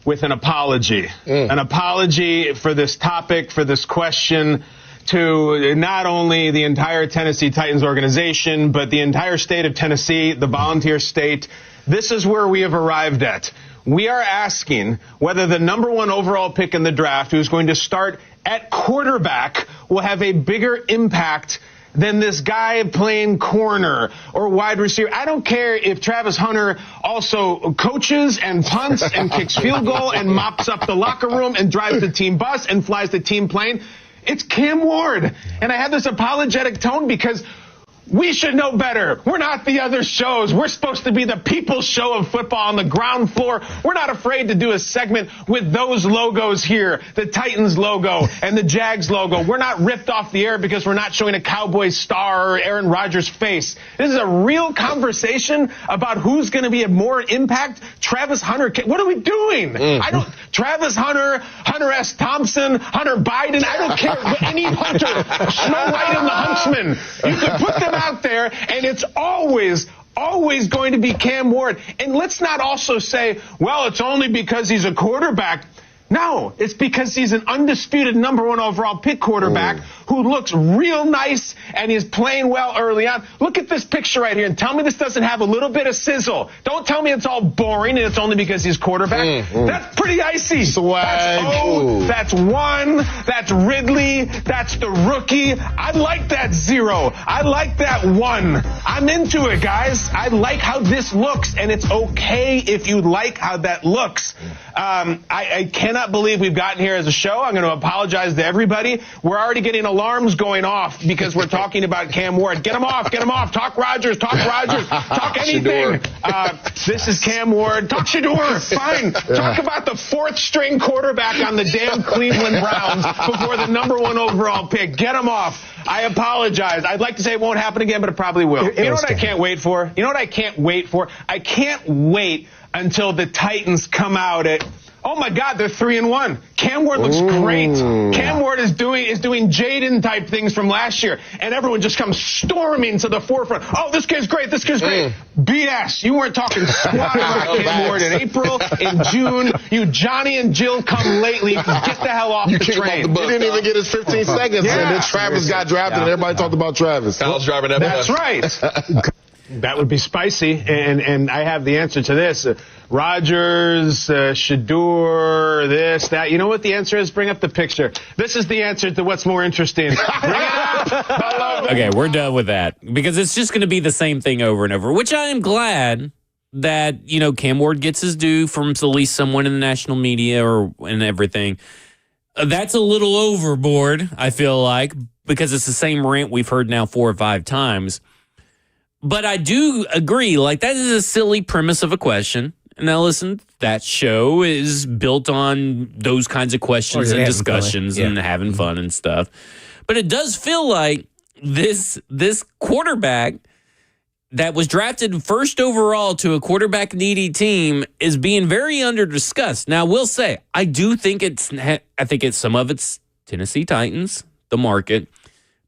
with an apology. An apology for this topic, for this question, to not only the entire Tennessee Titans organization, but the entire state of Tennessee, the volunteer state. This is where we have arrived at. We are asking whether the number 1 overall pick in the draft, who's going to start at quarterback, will have a bigger impact than this guy playing corner or wide receiver. I don't care if Travis Hunter also coaches and punts and kicks field goal and mops up the locker room and drives the team bus and flies the team plane. It's Cam Ward. And I have this apologetic tone because we should know better. We're not the other shows. We're supposed to be the people's show of football on the ground floor. We're not afraid to do a segment with those logos here, the Titans logo and the Jags logo. We're not ripped off the air because we're not showing a Cowboys star or Aaron Rodgers' face. This is a real conversation about who's going to be a more impact. Travis Hunter. What are we doing? Travis Hunter, Hunter S. Thompson, Hunter Biden. I don't care. Any Hunter. Snow White and the Huntsman. You can put them out there, and it's always going to be Cam Ward. And let's not also say, well, it's only because he's a quarterback. No, it's because he's an undisputed number 1 overall pick quarterback who looks real nice and is playing well early on. Look at this picture right here and tell me this doesn't have a little bit of sizzle. Don't tell me it's all boring and it's only because he's quarterback. That's pretty icy. Swag. That's 1. That's Ridley. That's the rookie. I like that 0. I like that 1. I'm into it, guys. I like how this looks, and it's okay if you like how that looks. I cannot believe we've gotten here as a show. I'm going to apologize to everybody. We're already getting alarms going off because we're talking about Cam Ward. Get him off. Get him off. Talk Rodgers. Talk Rodgers. Talk anything. This is Cam Ward. Talk Shador. Fine. Talk about the 4th string quarterback on the damn Cleveland Browns before the number 1 overall pick. Get him off. I apologize. I'd like to say it won't happen again, but it probably will. You know what I can't wait for? You know what I can't wait for? I can't wait until the Titans come out at, oh my God, they're 3-1. Cam Ward looks great. Cam Ward is doing Jaden type things from last year, and everyone just comes storming to the forefront. Oh, this kid's great. This kid's great. BS. You weren't talking squat about Cam Ward in April, in June. You Johnny and Jill come lately. Get the hell off the train. He didn't even get his 15 seconds, and then Travis got drafted, and everybody talked about Travis. Kyle's driving that. That's right. That would be spicy, and I have the answer to this. Rodgers, Shador, this, that. You know what the answer is? Bring up the picture. This is the answer to what's more interesting. Bring it up. I love it. Okay, we're done with that because it's just going to be the same thing over and over, which I am glad that, Cam Ward gets his due from at least someone in the national media and everything. That's a little overboard, I feel like, because it's the same rant we've heard now 4 or 5 times. But I do agree, that is a silly premise of a question. Now, listen, that show is built on those kinds of questions and discussions and having fun and stuff. But it does feel like this quarterback that was drafted first overall to a quarterback-needy team is being very under-discussed. Now, I will say, I think it's some of it's Tennessee Titans, the market.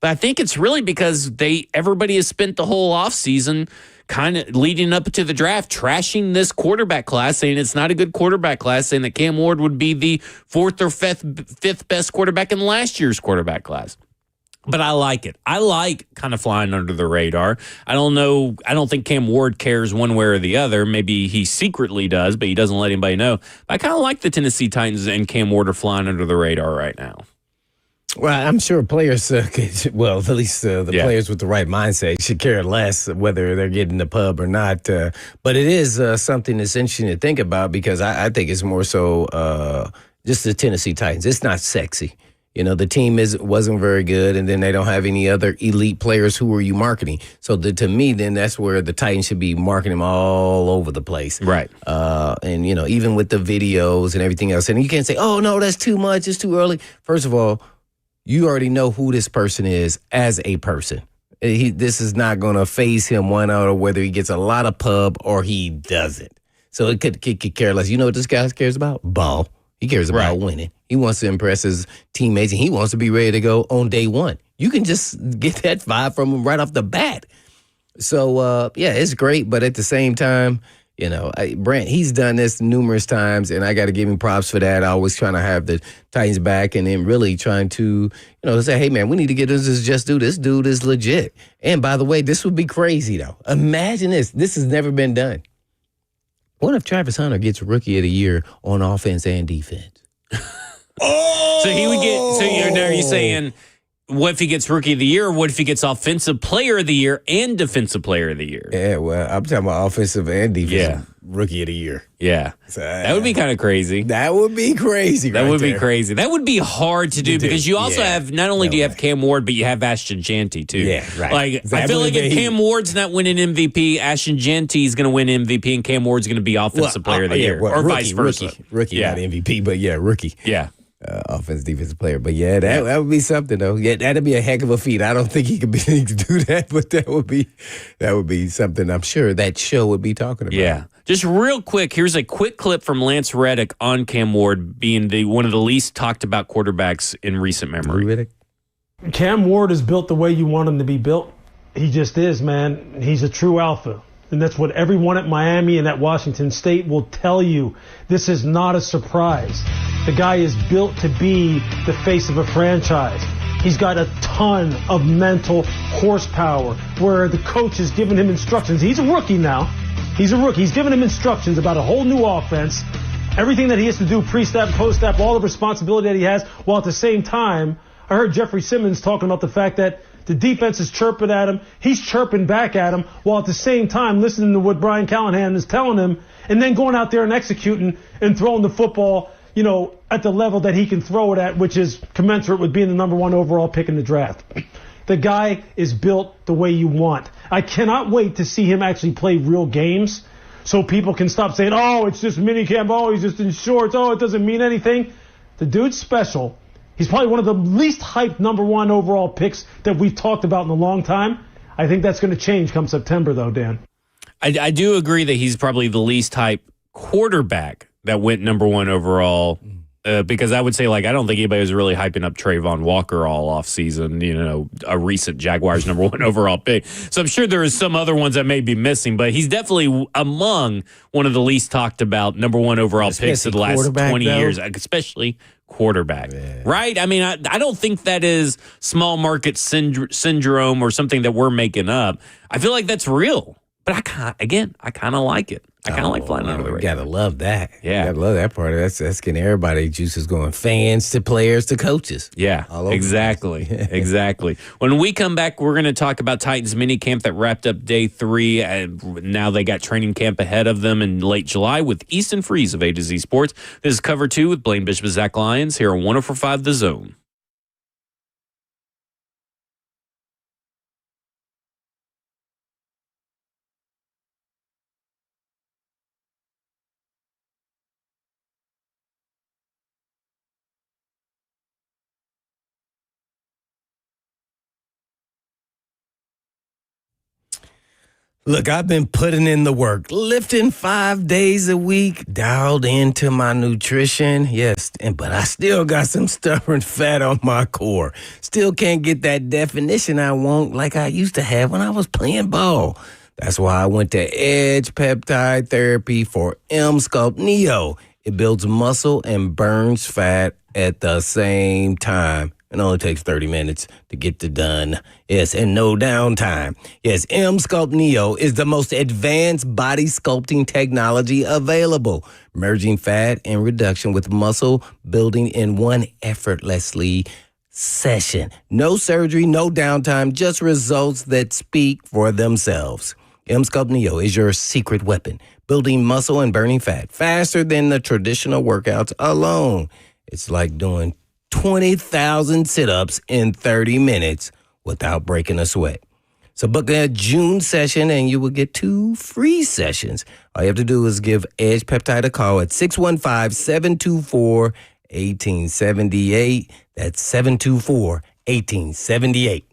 But I think it's really because everybody has spent the whole offseason kind of leading up to the draft trashing this quarterback class, saying it's not a good quarterback class, saying that Cam Ward would be the 4th or 5th best quarterback in last year's quarterback class. But I like it. I like kind of flying under the radar. I don't think Cam Ward cares one way or the other. Maybe he secretly does, but he doesn't let anybody know. I kind of like the Tennessee Titans and Cam Ward are flying under the radar right now. Well, I'm sure players, at least the players with the right mindset should care less whether they're getting the pub or not. But it is something that's interesting to think about because I think it's more so just the Tennessee Titans. It's not sexy. The team wasn't very good, and then they don't have any other elite players. Who are you marketing? So to me, then that's where the Titans should be marketing them all over the place. Right. And, even with the videos and everything else. And you can't say, oh, no, that's too much. It's too early. First of all, you already know who this person is as a person. This is not going to phase him one out or whether he gets a lot of pub or he doesn't. So it could care less. You know what this guy cares about? Ball. He cares about winning. He wants to impress his teammates, and he wants to be ready to go on day one. You can just get that vibe from him right off the bat. So, it's great. But at the same time, Brent, he's done this numerous times, and I got to give him props for that. Always trying to have the Titans back, and then really trying to, say, hey, man, we need to get this just do. This dude is legit. And by the way, this would be crazy, though. Imagine this. This has never been done. What if Travis Hunter gets Rookie of the Year on offense and defense? So he would get. So now you're saying, what if he gets Rookie of the Year? Or what if he gets Offensive Player of the Year and Defensive Player of the Year? Yeah, well, I'm talking about offensive and defensive Rookie of the Year. Yeah. So, that would be kind of crazy. That would be crazy. That would be crazy. That would be hard to do because you also have, not only do you have Cam Ward, but you have Ashton Jeanty too. Yeah, right. Like, I feel like if Cam Ward's not winning MVP, Ashton Jeanty is going to win MVP, and Cam Ward's going to be Offensive Player of the Year, or vice versa. Rookie, not MVP, but rookie. Yeah. Offense, defensive player. But that would be something though. Yeah, that'd be a heck of a feat. I don't think he could do that, but that would be something I'm sure that show would be talking about. Yeah. Just real quick, here's a quick clip from Lance Reddick on Cam Ward being one of the least talked about quarterbacks in recent memory. Cam Ward is built the way you want him to be built. He just is, man. He's a true alpha. And that's what everyone at Miami and at Washington State will tell you. This is not a surprise. The guy is built to be the face of a franchise. He's got a ton of mental horsepower where the coach is giving him instructions. He's a rookie now. He's a rookie. He's giving him instructions about a whole new offense, everything that he has to do pre-snap, post-snap, all the responsibility that he has, while at the same time, I heard Jeffrey Simmons talking about the fact that the defense is chirping at him. He's chirping back at him while at the same time listening to what Brian Callahan is telling him and then going out there and executing and throwing the football, at the level that he can throw it at, which is commensurate with being the number 1 overall pick in the draft. The guy is built the way you want. I cannot wait to see him actually play real games so people can stop saying, oh, it's just minicamp. Oh, he's just in shorts. Oh, it doesn't mean anything. The dude's special. He's probably one of the least hyped number 1 overall picks that we've talked about in a long time. I think that's going to change come September, though, Dan. I do agree that he's probably the least hyped quarterback that went number 1 overall. Because I would say, I don't think anybody was really hyping up Trayvon Walker all offseason, a recent Jaguars number 1 overall pick. So I'm sure there is some other ones that may be missing, but he's definitely among one of the least talked about number 1 overall picks of the last 20 years, especially quarterback. Yeah. Right? I mean, I don't think that is small market syndrome or something that we're making up. I feel like that's real. But I kind of like it. I kind of like flying under the radar. You gotta love that. Yeah, you gotta love that part. That's getting everybody juices going. Fans to players to coaches. Yeah, exactly, exactly. When we come back, we're going to talk about Titans mini camp that wrapped up day 3, and now they got training camp ahead of them in late July with Easton Freeze of A to Z Sports. This is Cover 2 with Blaine Bishop and Zach Lyons here on 104.5 The Zone. Look, I've been putting in the work, lifting 5 days a week, dialed into my nutrition. Yes, but I still got some stubborn fat on my core. Still can't get that definition I want like I used to have when I was playing ball. That's why I went to Edge Peptide Therapy for M-Sculpt Neo. It builds muscle and burns fat at the same time. It only takes 30 minutes to get it done. Yes, and no downtime. Yes, M-Sculpt Neo is the most advanced body sculpting technology available, merging fat and reduction with muscle building in one effortlessly session. No surgery, no downtime, just results that speak for themselves. M-Sculpt Neo is your secret weapon, building muscle and burning fat faster than the traditional workouts alone. It's like doing 20,000 sit-ups in 30 minutes without breaking a sweat. So book a June session and you will get 2 free sessions. All you have to do is give Edge Peptide a call at 615-724-1878. That's 724-1878.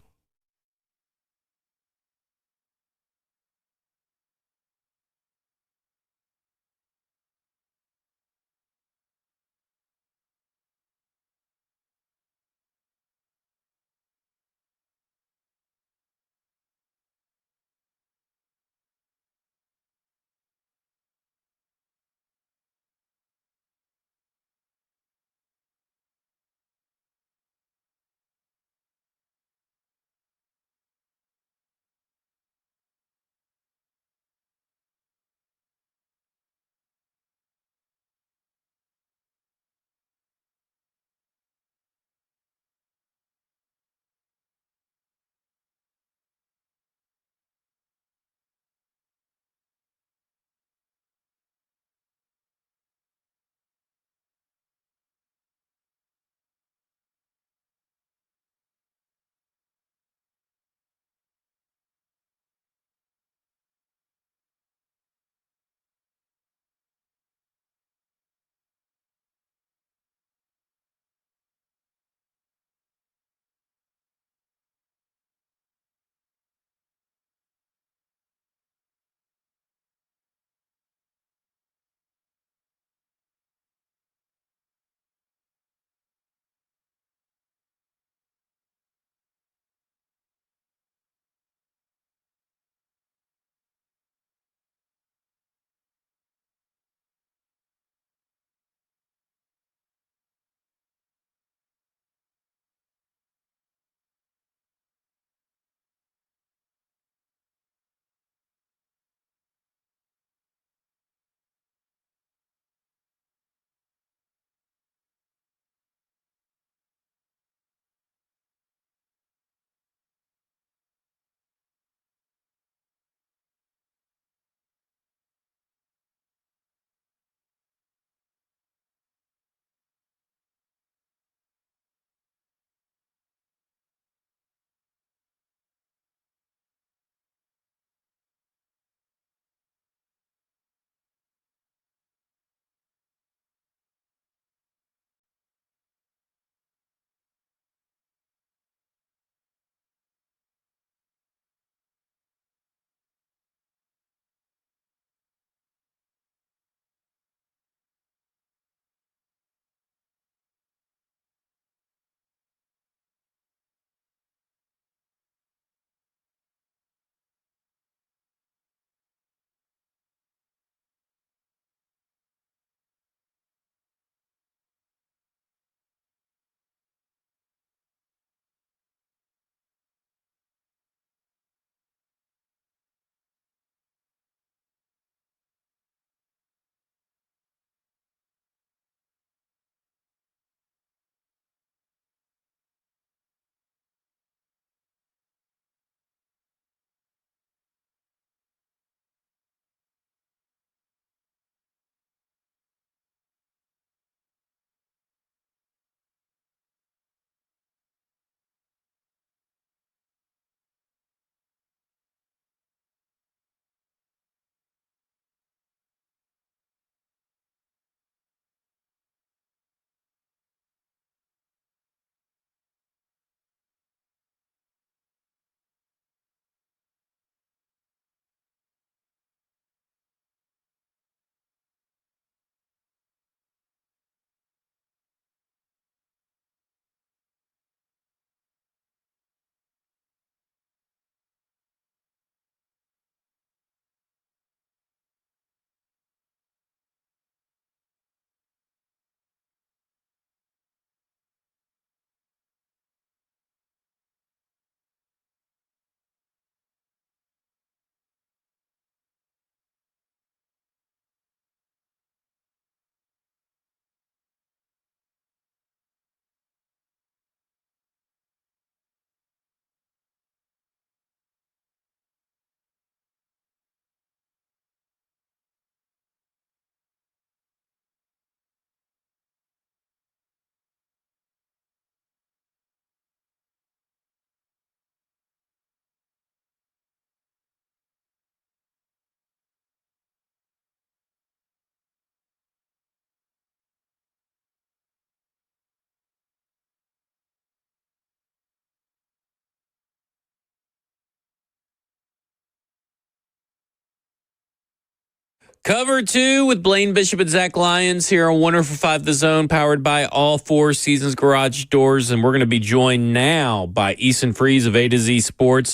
Cover 2 with Blaine Bishop and Zach Lyons here on 104.5 The Zone, powered by all Four Seasons Garage Doors. And we're going to be joined now by Easton Freeze of A to Z Sports,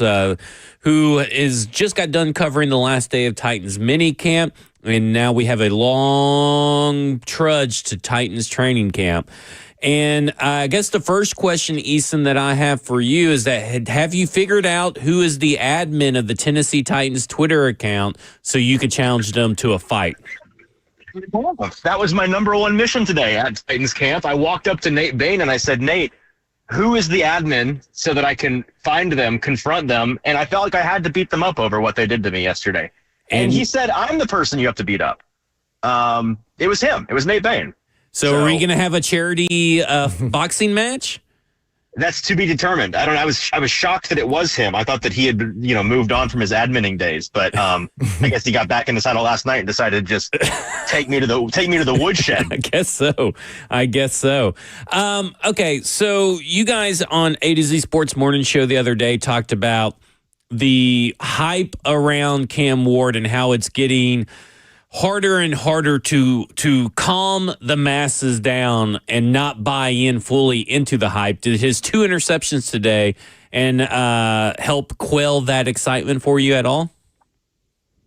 who is just got done covering the last day of Titans minicamp. And now we have a long trudge to Titans training camp. And I guess the first question, Easton, that I have for you is that have you figured out who is the admin of the Tennessee Titans Twitter account so you could challenge them to a fight? That was my number one mission today at Titans camp. I walked up to Nate Bain and I said, Nate, who is the admin so that I can find them, confront them? And I felt like I had to beat them up over what they did to me yesterday. And he said, I'm the person you have to beat up. It was him. It was Nate Bain. So are we going to have a charity boxing match? That's to be determined. I don't know. I was shocked that it was him. I thought that he had, moved on from his adminning days, but I guess he got back in the saddle last night and decided to just take me to the woodshed. I guess so. Okay, so you guys on A to Z Sports Morning Show the other day talked about the hype around Cam Ward and how it's getting harder and harder to calm the masses down and not buy in fully into the hype. Did his 2 interceptions today and help quell that excitement for you at all?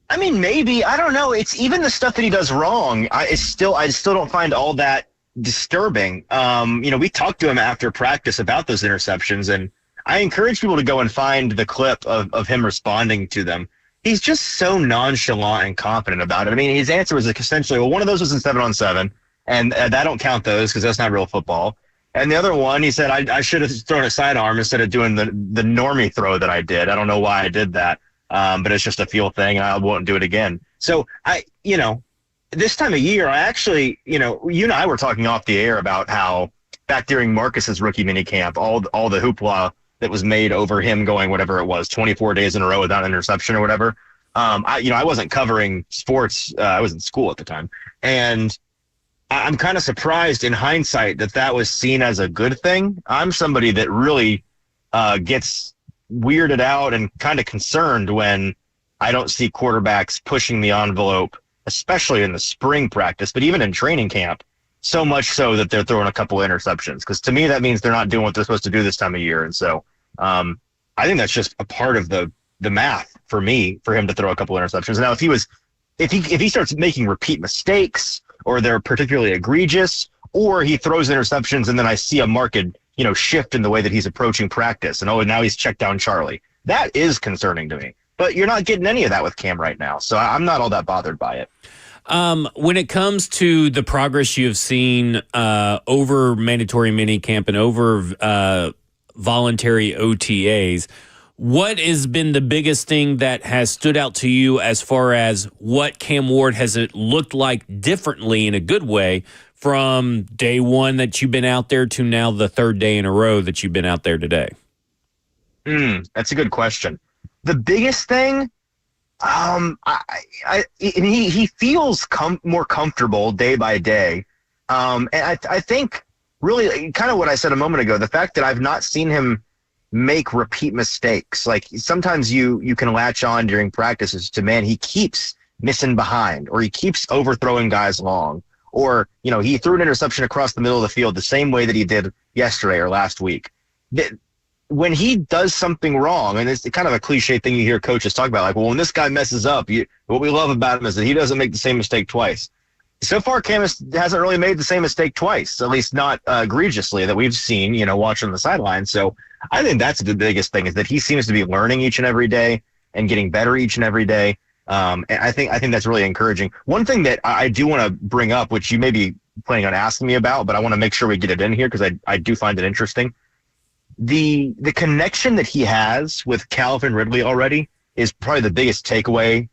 I mean, maybe. I don't know. It's even the stuff that he does wrong. I still don't find all that disturbing. We talked to him after practice about those interceptions, and I encourage people to go and find the clip of him responding to them. He's just so nonchalant and confident about it. I mean, his answer was essentially, well, one of those was in 7-on-7, and that don't count those because that's not real football. And the other one, he said, I should have thrown a sidearm instead of doing the normie throw that I did. I don't know why I did that, but it's just a feel thing, and I won't do it again. So, this time of year, I actually, you and I were talking off the air about how back during Marcus's rookie minicamp, all the hoopla that was made over him going whatever it was, 24 days in a row without an interception or whatever. I wasn't covering sports. I was in school at the time. And I'm kind of surprised in hindsight that was seen as a good thing. I'm somebody that really gets weirded out and kind of concerned when I don't see quarterbacks pushing the envelope, especially in the spring practice, but even in training camp, so much so that they're throwing a couple of interceptions. Because to me, that means they're not doing what they're supposed to do this time of year. And so I think that's just a part of the math for him to throw a couple of interceptions. Now, if he starts making repeat mistakes, or they're particularly egregious, or he throws interceptions and then I see a marked, shift in the way that he's approaching practice, and now he's checked down Charlie, that is concerning to me. But you're not getting any of that with Cam right now, so I'm not all that bothered by it. When it comes to the progress you've seen over mandatory minicamp and over voluntary OTAs, what has been the biggest thing that has stood out to you as far as what Cam Ward has it looked like differently in a good way from day one that you've been out there to now the third day in a row that you've been out there today? That's a good question. The biggest thing, he feels more comfortable day by day. And I think really kind of what I said a moment ago, the fact that I've not seen him make repeat mistakes. Like sometimes you can latch on during practices to, man, he keeps missing behind, or he keeps overthrowing guys long, or, he threw an interception across the middle of the field the same way that he did yesterday or last week. When he does something wrong, and it's kind of a cliche thing you hear coaches talk about, like, well, when this guy messes up, what we love about him is that he doesn't make the same mistake twice. So far, Cam hasn't really made the same mistake twice, at least not egregiously, that we've seen, watching on the sidelines. So I think that's the biggest thing, is that he seems to be learning each and every day and getting better each and every day. And I think that's really encouraging. One thing that I do want to bring up, which you may be planning on asking me about, but I want to make sure we get it in here because I do find it interesting. The connection that he has with Calvin Ridley already is probably the biggest takeaway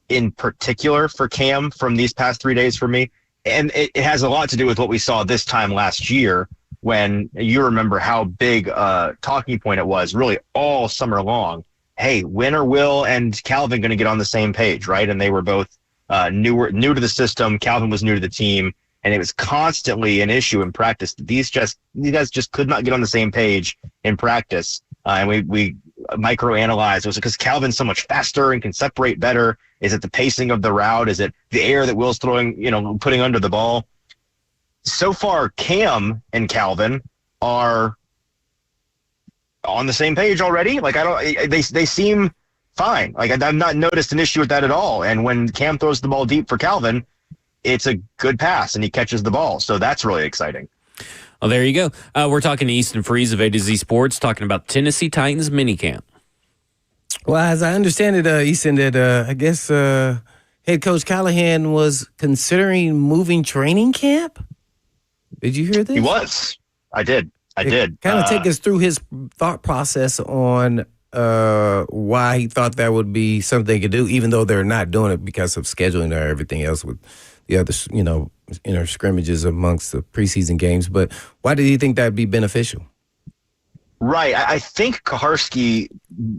in particular for Cam from these past 3 days for me. And it has a lot to do with what we saw this time last year, when you remember how big a talking point it was really all summer long. Hey, when are Will and Calvin going to get on the same page, right? And they were both new to the system. Calvin was new to the team, and it was constantly an issue in practice. These guys just could not get on the same page in practice. And we microanalyze? Was it because Calvin's so much faster and can separate better? Is it the pacing of the route? Is it the air that Will's throwing, putting under the ball? So far, Cam and Calvin are on the same page already. Like, they seem fine. Like, I've not noticed an issue with that at all. And when Cam throws the ball deep for Calvin, it's a good pass and he catches the ball. So that's really exciting. Well, there you go. We're talking to Easton Freeze of A to Z Sports, talking about Tennessee Titans minicamp. Well, as I understand it, Easton, that I guess head coach Callahan was considering moving training camp. Did you hear this? He was. I did. Kind of take us through his thought process on why he thought that would be something they could do, even though they're not doing it because of scheduling or everything else with the other, inner scrimmages amongst the preseason games. But why did he think that would be beneficial? Right. I think Kaharski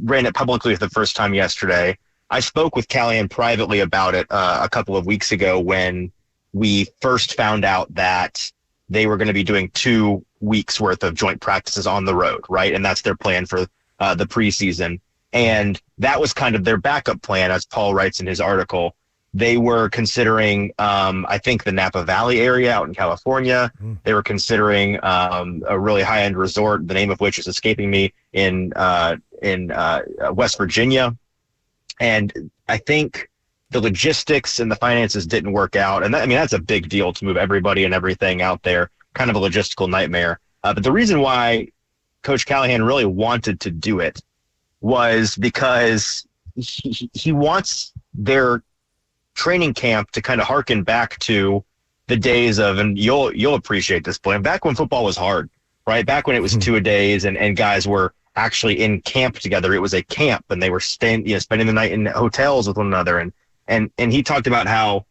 ran it publicly for the first time yesterday. I spoke with Callahan privately about it a couple of weeks ago when we first found out that they were going to be doing 2 weeks worth of joint practices on the road, right? And that's their plan for the preseason. And that was kind of their backup plan, as Paul writes in his article. They were considering, I think, the Napa Valley area out in California. They were considering a really high-end resort, the name of which is escaping me, in West Virginia. And I think the logistics and the finances didn't work out. And that's a big deal to move everybody and everything out there, kind of a logistical nightmare. But the reason why Coach Callahan really wanted to do it was because he wants their training camp to kind of harken back to the days of, and you'll appreciate this point, back when football was hard, right? Back when it was 2-a-days and guys were actually in camp together. It was a camp and they were spending the night in hotels with one another. And he talked about how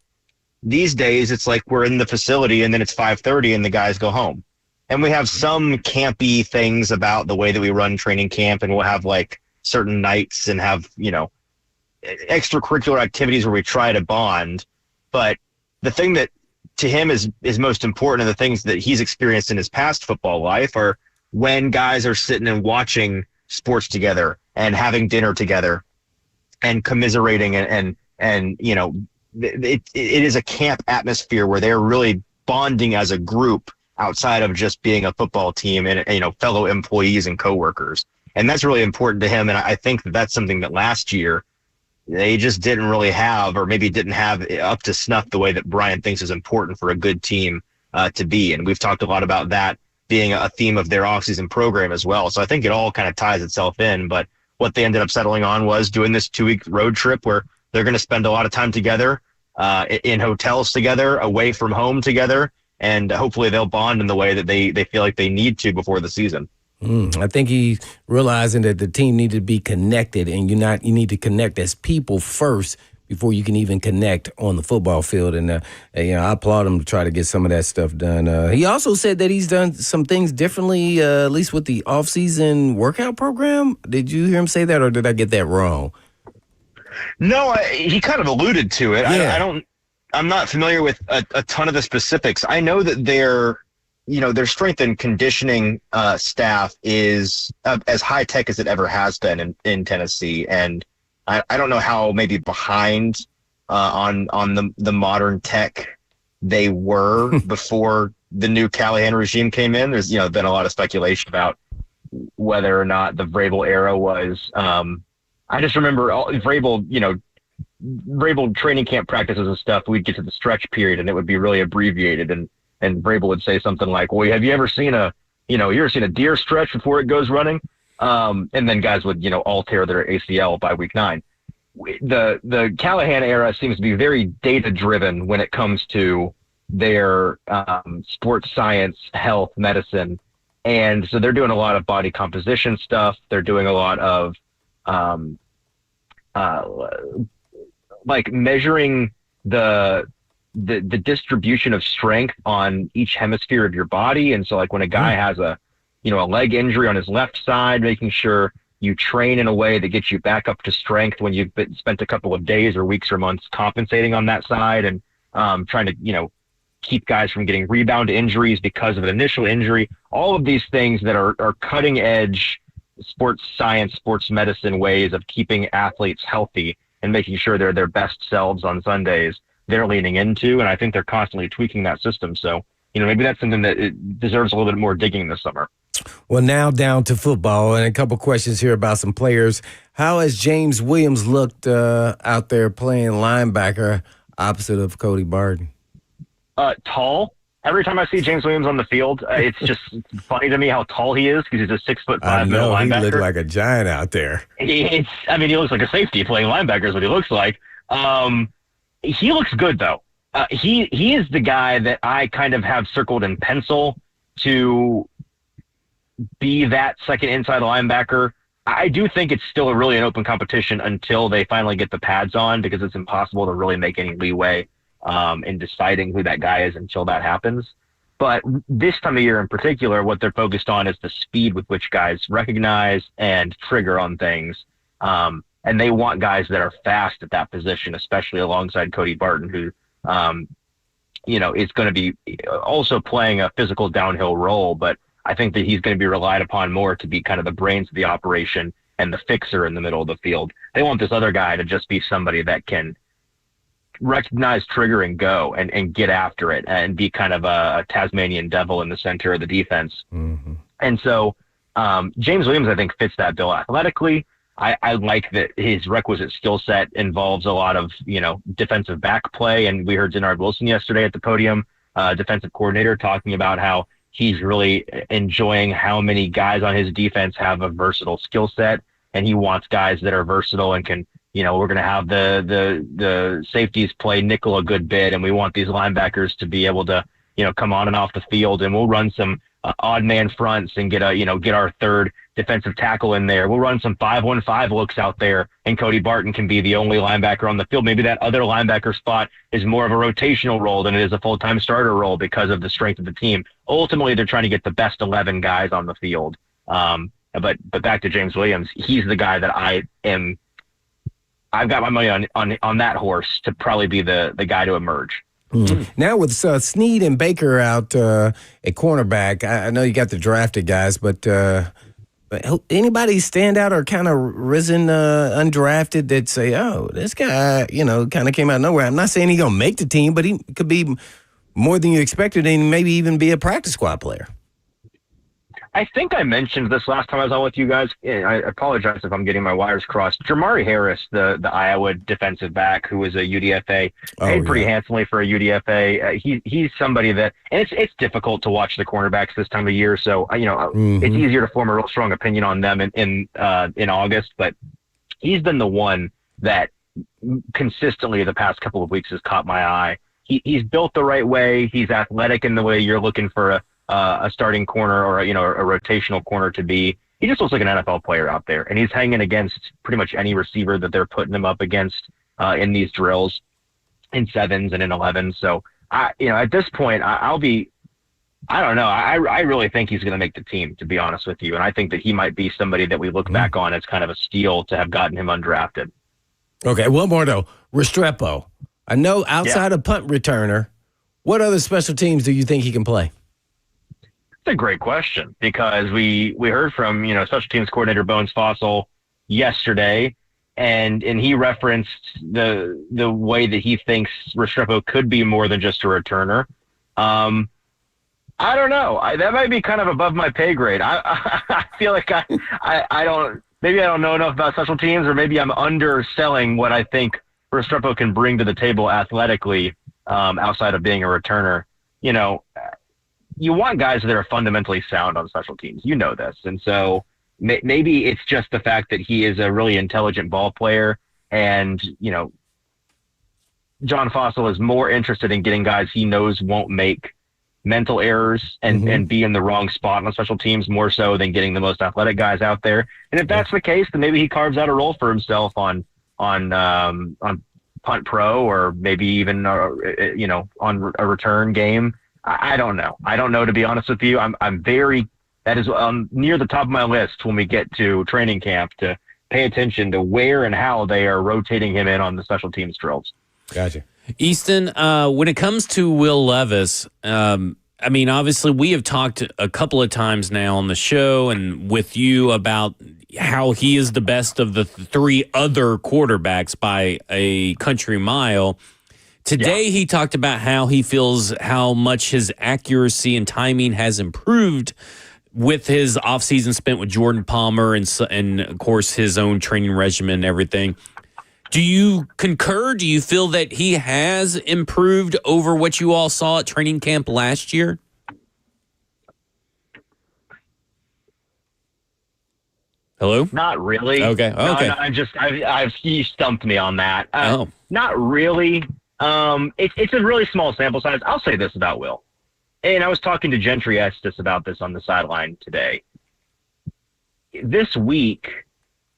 these days it's like we're in the facility and then it's 5:30 and the guys go home. And we have some campy things about the way that we run training camp, and we'll have like certain nights and have, extracurricular activities where we try to bond. But the thing that to him is most important, and the things that he's experienced in his past football life, are when guys are sitting and watching sports together and having dinner together and commiserating and it is a camp atmosphere where they're really bonding as a group outside of just being a football team and, fellow employees and coworkers. And that's really important to him. And I think that's something that last year they just didn't really have, or maybe didn't have up to snuff the way that Brian thinks is important for a good team to be. And we've talked a lot about that being a theme of their offseason program as well. So I think it all kind of ties itself in. But what they ended up settling on was doing this 2-week road trip where they're going to spend a lot of time together, in hotels together, away from home together, and hopefully they'll bond in the way that they feel like they need to before the season. I think he's realizing that the team needed to be connected, and you need to connect as people first before you can even connect on the football field. And I applaud him to try to get some of that stuff done. He also said that he's done some things differently, at least with the offseason workout program. Did you hear him say that, or did I get that wrong? No, he kind of alluded to it. Yeah. I'm not familiar with a ton of the specifics. I know that their strength and conditioning staff is as high tech as it ever has been in Tennessee. And I don't know how maybe behind on the modern tech they were before the new Callahan regime came in. There's been a lot of speculation about whether or not the Vrabel era was. I just remember Vrabel training camp practices and stuff. We'd get to the stretch period and it would be really abbreviated, and Vrabel would say something like, "Well, have you ever seen a deer stretch before it goes running?" And then guys would all tear their ACL by week 9. The Callahan era seems to be very data driven when it comes to their sports science, health, medicine, and so they're doing a lot of body composition stuff. They're doing a lot of like measuring the distribution of strength on each hemisphere of your body. And so like when a guy has a leg injury on his left side, making sure you train in a way that gets you back up to strength when you've spent a couple of days or weeks or months compensating on that side, and trying to, keep guys from getting rebound injuries because of an initial injury. All of these things that are cutting edge sports science, sports medicine ways of keeping athletes healthy and making sure they're their best selves on Sundays, they're leaning into. And I think they're constantly tweaking that system. So, maybe that's something that it deserves a little bit more digging this summer. Well, now down to football, and a couple questions here about some players. How has James Williams looked out there playing linebacker opposite of Cody Barton? Tall. Every time I see James Williams on the field, it's just funny to me how tall he is, because he's a 6'5" middle linebacker. He looked like a giant out there. He looks like a safety playing linebacker is what he looks like. He looks good, though. He is the guy that I kind of have circled in pencil to be that second inside linebacker. I do think it's still really an open competition until they finally get the pads on, because it's impossible to really make any leeway in deciding who that guy is until that happens. But this time of year in particular, what they're focused on is the speed with which guys recognize and trigger on things. And they want guys that are fast at that position, especially alongside Cody Barton, who, is going to be also playing a physical downhill role. But I think that he's going to be relied upon more to be kind of the brains of the operation and the fixer in the middle of the field. They want this other guy to just be somebody that can recognize, trigger, and go and get after it and be kind of a Tasmanian devil in the center of the defense. Mm-hmm. And so James Williams, I think, fits that bill athletically. I like that his requisite skill set involves a lot of, defensive back play. And we heard Denard Wilson yesterday at the podium, defensive coordinator, talking about how he's really enjoying how many guys on his defense have a versatile skill set. And he wants guys that are versatile and can, we're going to have the safeties play nickel a good bit, and we want these linebackers to be able to, come on and off the field, and we'll run some odd man fronts and get our third defensive tackle in there. We'll run some 5-1-5 looks out there, and Cody Barton can be the only linebacker on the field. Maybe that other linebacker spot is more of a rotational role than it is a full-time starter role because of the strength of the team. Ultimately, they're trying to get the best 11 guys on the field. But back to James Williams, he's the guy that I've got my money on that horse to probably be the guy to emerge. Mm-hmm. Now with Snead and Baker out at cornerback, I know you got the drafted guys, but anybody stand out or kind of risen undrafted that say, oh, this guy, kind of came out of nowhere. I'm not saying he's going to make the team, but he could be more than you expected and maybe even be a practice squad player. I think I mentioned this last time I was on with you guys. I apologize if I'm getting my wires crossed. Jamari Harris, the Iowa defensive back who was a UDFA, paid pretty handsomely for a UDFA. He's somebody that, and it's difficult to watch the cornerbacks this time of year. So it's easier to form a real strong opinion on them in August. But he's been the one that consistently the past couple of weeks has caught my eye. He's built the right way. He's athletic in the way you're looking for a starting corner or a rotational corner to be. He just looks like an NFL player out there, and he's hanging against pretty much any receiver that they're putting him up against in these drills, in 7s and in 11s. So at this point, I don't know. I really think he's going to make the team, to be honest with you, and I think that he might be somebody that we look back on as kind of a steal to have gotten him undrafted. Okay, one more though. Restrepo. I know outside of punt returner, what other special teams do you think he can play? It's a great question, because we heard from special teams coordinator Bones Fossil yesterday, and he referenced the way that he thinks Restrepo could be more than just a returner. I don't know. That might be kind of above my pay grade. I feel like I don't know enough about special teams, or maybe I'm underselling what I think Restrepo can bring to the table athletically outside of being a returner. You want guys that are fundamentally sound on special teams. You know this. And so maybe it's just the fact that he is a really intelligent ball player, and, John Fossil is more interested in getting guys he knows won't make mental errors and be in the wrong spot on special teams more so than getting the most athletic guys out there. And if that's the case, then maybe he carves out a role for himself on punt pro, or maybe even, on a return game. I don't know. I don't know, to be honest with you. That is near the top of my list when we get to training camp, to pay attention to where and how they are rotating him in on the special teams drills. Gotcha. Easton, when it comes to Will Levis, I mean, obviously, we have talked a couple of times now on the show and with you about how he is the best of the three other quarterbacks by a country mile. Today, he talked about how he feels how much his accuracy and timing has improved with his offseason spent with Jordan Palmer and, of course, his own training regimen and everything. Do you concur? Do you feel that he has improved over what you all saw at training camp last year? Hello? Not really. Okay. Okay. No, you stumped me on that. Not really. It's a really small sample size. I'll say this about Will. And I was talking to Gentry Estes about this on the sideline today. This week,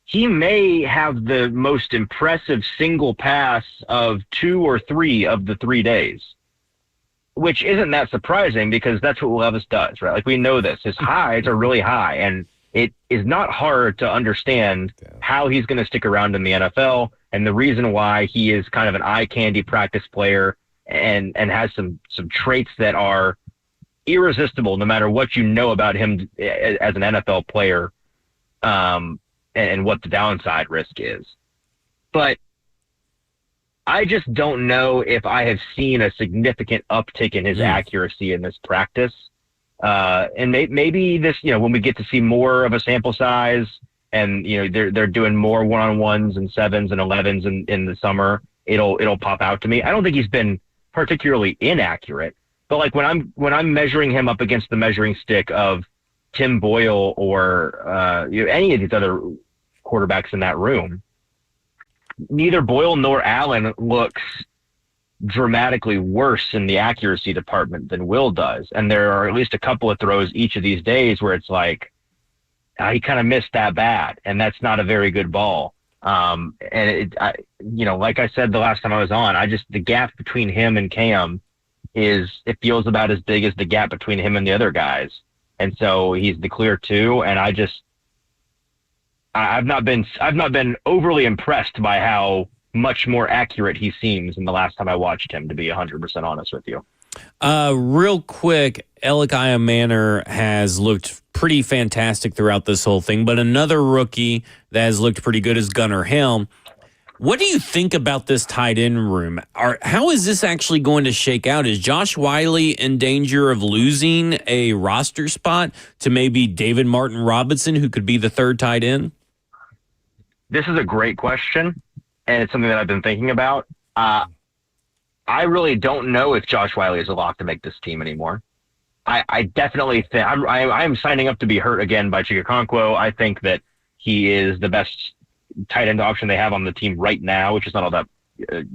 he may have the most impressive single pass of 2 or 3 of the 3 days, which isn't that surprising because that's what Levis does, right? Like, we know this. His highs are really high, and it is not hard to understand how he's going to stick around in the NFL and the reason why he is kind of an eye candy practice player and has some traits that are irresistible no matter what you know about him as an NFL player. And what the downside risk is. But I just don't know if I have seen a significant uptick in his accuracy in this practice. And maybe this, when we get to see more of a sample size and, they're doing more 1-on-1s and 7s and 11s in the summer, it'll pop out to me. I don't think he's been particularly inaccurate, but like when I'm measuring him up against the measuring stick of Tim Boyle or any of these other quarterbacks in that room, neither Boyle nor Allen looks dramatically worse in the accuracy department than Will does. And there are at least a couple of throws each of these days where it's like, he kind of missed that bad, and that's not a very good ball. And like I said the last time I was on, the gap between him and Cam it feels about as big as the gap between him and the other guys. And so he's the clear 2, and I've not been overly impressed by how much more accurate he seems than the last time I watched him, to be 100% honest with you. Real quick, Elikiah Manor has looked pretty fantastic throughout this whole thing, but another rookie that has looked pretty good is Gunnar Helm. What do you think about this tight end room? How is this actually going to shake out? Is Josh Wiley in danger of losing a roster spot to maybe David Martin Robinson, who could be the third tight end? This is a great question, and it's something that I've been thinking about. I really don't know if Josh Wiley is a lock to make this team anymore. I definitely think I'm signing up to be hurt again by Chigakonkwo. I think that he is the best tight end option they have on the team right now, which is not all that, a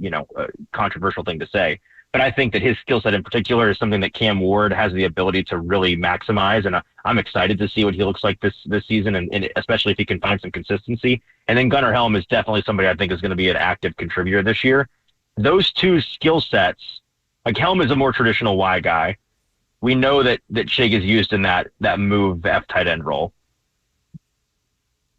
controversial thing to say. But I think that his skill set in particular is something that Cam Ward has the ability to really maximize. And I'm excited to see what he looks like this season, and especially if he can find some consistency. And then Gunnar Helm is definitely somebody I think is going to be an active contributor this year. Those two skill sets, like Helm is a more traditional Y guy. We know that Chig is used in that move F tight end role.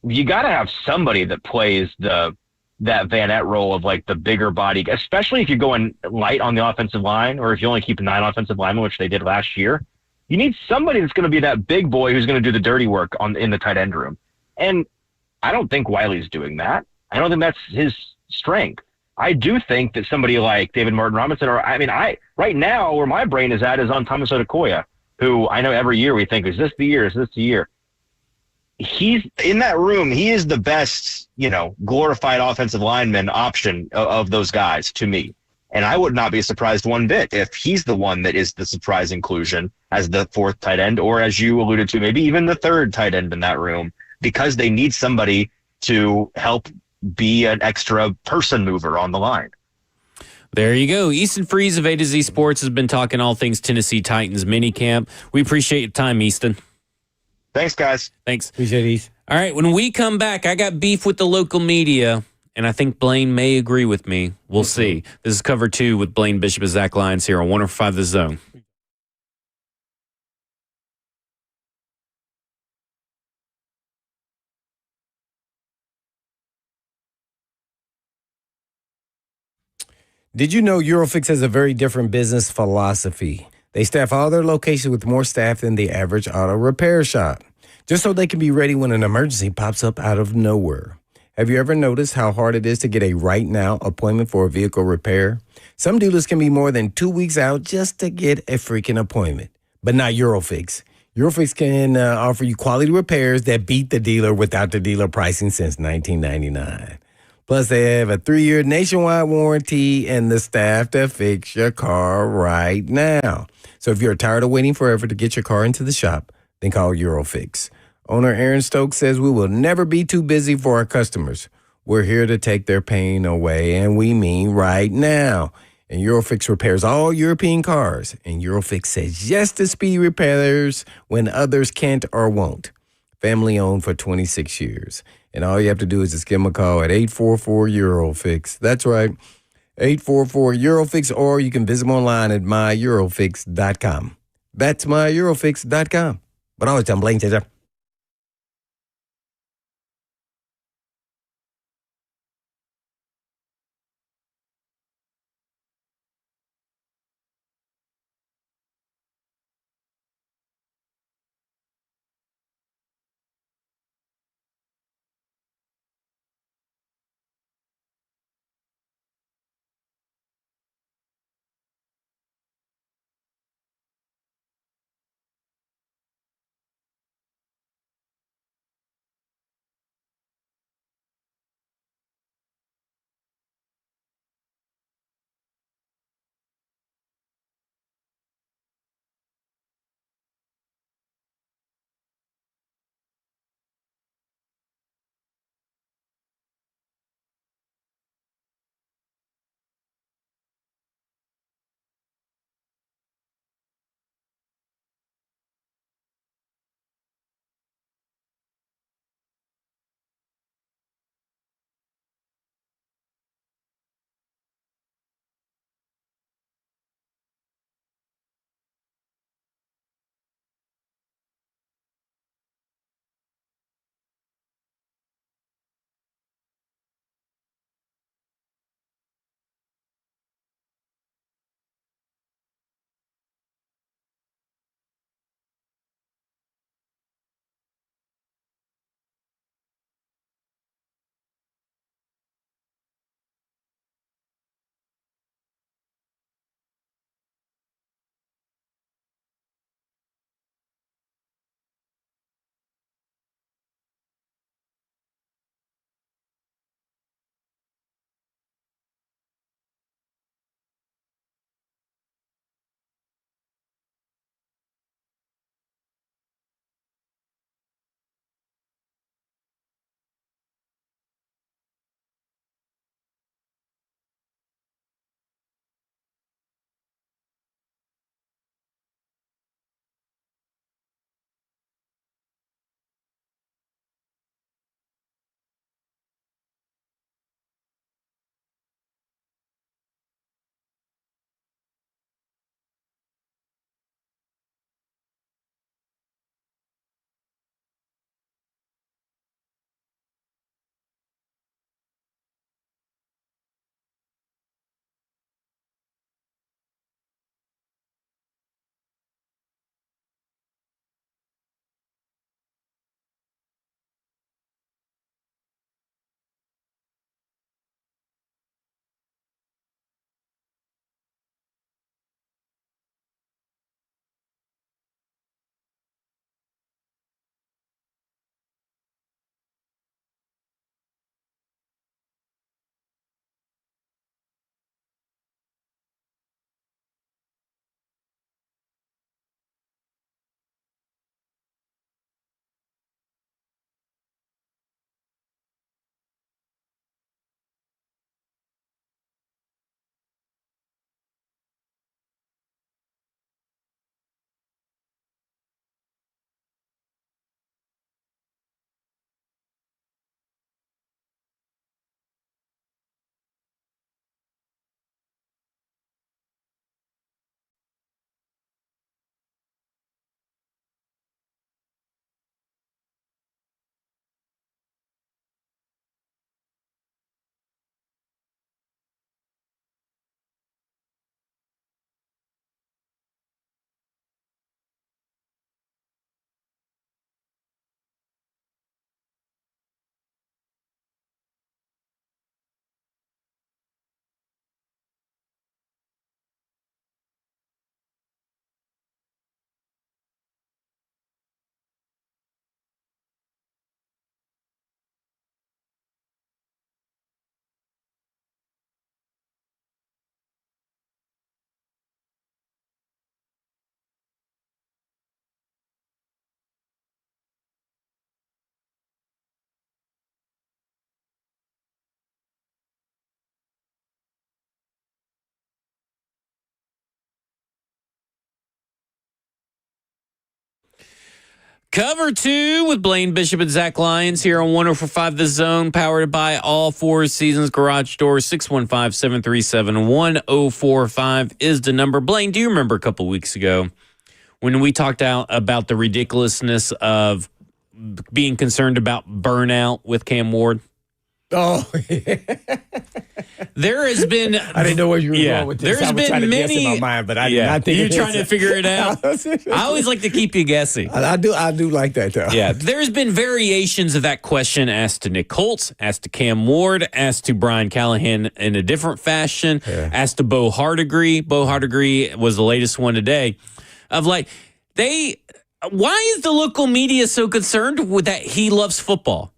You got to have somebody that plays that Vanette role of like the bigger body, especially if you're going light on the offensive line, or if you only keep 9 offensive linemen, which they did last year. You need somebody that's going to be that big boy who's going to do the dirty work in the tight end room. And I don't think Wiley's doing that. I don't think that's his strength. I do think that somebody like David Martin Robinson, right now where my brain is at is on Thomas Odukoya, who I know every year we think, is this the year? Is this the year? He's in that room. He is the best, glorified offensive lineman option of those guys to me. And I would not be surprised one bit if he's the one that is the surprise inclusion as the 4th tight end, or as you alluded to, maybe even the 3rd tight end in that room, because they need somebody to help be an extra person mover on the line. There you go. Easton Freeze of A to Z Sports has been talking all things Tennessee Titans minicamp. We appreciate your time, Easton. Thanks, guys. Thanks. Appreciate it. All right, when we come back, I got beef with the local media, and I think Blaine may agree with me. We'll see. This is Cover 2 with Blaine Bishop and Zach Lyons here on 105 The Zone. Did you know Eurofix has a very different business philosophy? They staff all their locations with more staff than the average auto repair shop, just so they can be ready when an emergency pops up out of nowhere. Have you ever noticed how hard it is to get a right now appointment for a vehicle repair? Some dealers can be more than 2 weeks out just to get a freaking appointment, but not Eurofix. Eurofix can offer you quality repairs that beat the dealer without the dealer pricing since 1999. Plus, they have a 3-year nationwide warranty and the staff to fix your car right now. So if you're tired of waiting forever to get your car into the shop, then call Eurofix. Owner Aaron Stokes says we will never be too busy for our customers. We're here to take their pain away, and we mean right now. And Eurofix repairs all European cars. And Eurofix says yes to speedy repairs when others can't or won't. Family owned for 26 years. And all you have to do is just give them a call at 844-EUROFIX. That's right, 844-EUROFIX, or you can visit them online at myeurofix.com. That's myeurofix.com. But always tell them Blaine says that. Cover 2 with Blaine Bishop and Zach Lyons here on 104.5 The Zone, powered by All Four Seasons Garage Doors. 615-737-1045 is the number. Blaine, do you remember a couple weeks ago when we talked about the ridiculousness of being concerned about burnout with Cam Ward? Oh, there has been. I didn't know where you were going with this. There's I was trying been to guess many. in my mind, but I did not think you're trying to figure it out. I always like to keep you guessing. I do like that though. Yeah, there's been variations of that question asked to Nick Holtz, asked to Cam Ward, asked to Brian Callahan in a different fashion, asked to Bo Hardegree. Bo Hardegree was the latest one today. Of like why is the local media so concerned with that he loves football?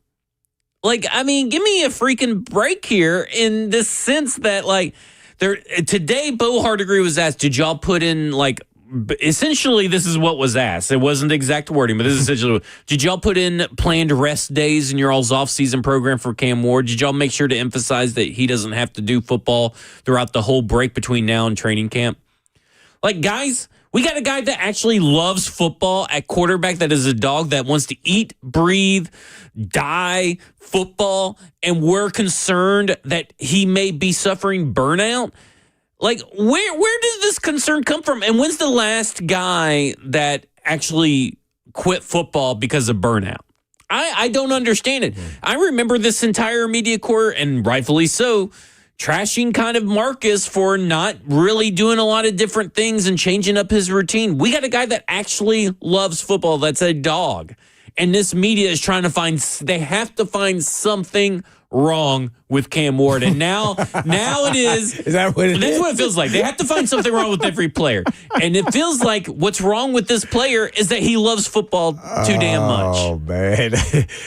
Like, I mean, give me a freaking break here in this sense that, like, today, Bo Hardegree was asked, did y'all put in, like, essentially, this is what was asked. It wasn't the exact wording, but this is essentially, did y'all put in planned rest days in your all's off-season program for Cam Ward? Did y'all make sure to emphasize that he doesn't have to do football throughout the whole break between now and training camp? Like, guys, we got a guy that actually loves football at quarterback, that is a dog that wants to eat, breathe, die football, and we're concerned that he may be suffering burnout. Like, where does this concern come from? And when's the last guy that actually quit football because of burnout? I don't understand it. I remember this entire media corps, and rightfully so, trashing kind of Marcus for not really doing a lot of different things and changing up his routine. We got a guy that actually loves football, that's a dog. And this media is trying to they have to find something wrong with Cam Ward. And now it is. Is that what it is? That's what it feels like. They have to find something wrong with every player. And it feels like what's wrong with this player is that he loves football too damn much. Oh, man.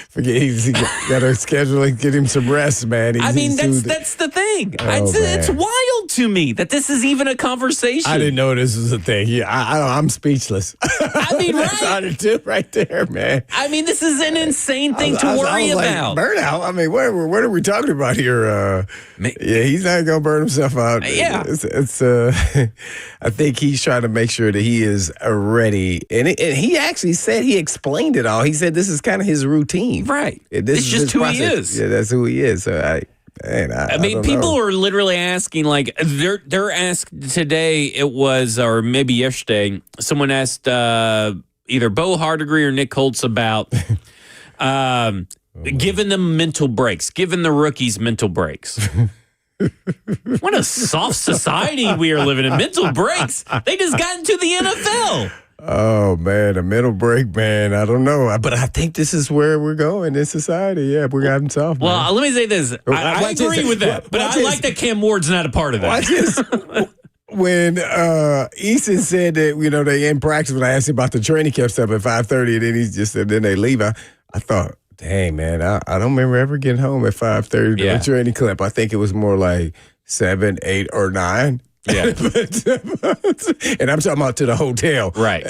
Forget he's got to schedule and get him some rest, man. That's the thing. It's wild to me that this is even a conversation. I didn't know this was a thing. Yeah, I'm speechless. I mean, right? Right there, man. I mean, this is an insane thing to worry about. Burnout? I mean, what are we talking about here? He's not going to burn himself out. Yeah. I think he's trying to make sure that he is ready. And he actually said, he explained it all. He said this is kind of his routine. Right. This is just who he is. Yeah, that's who he is. So I mean, people are literally asking, like, they're asked today, it was, or maybe yesterday, someone asked either Bo Hardegree or Nick Holtz about giving them mental breaks, giving the rookies mental breaks. What a soft society we are living in. Mental breaks. They just got into the NFL. Oh, man, a mental break, man. I don't know. But I think this is where we're going in society. Yeah, we're getting soft. Well, man. let me say this. I agree with that. But I like that Cam Ward's not a part of that. Watch this. When Easton said that, they in practice, when I asked him about the training camp stuff at 5:30, and then he just said, then they leave. I thought, dang, man, I don't remember ever getting home at 5:30 to the training camp. I think it was more like 7, 8, or 9. Yeah. And I'm talking about to the hotel. Right.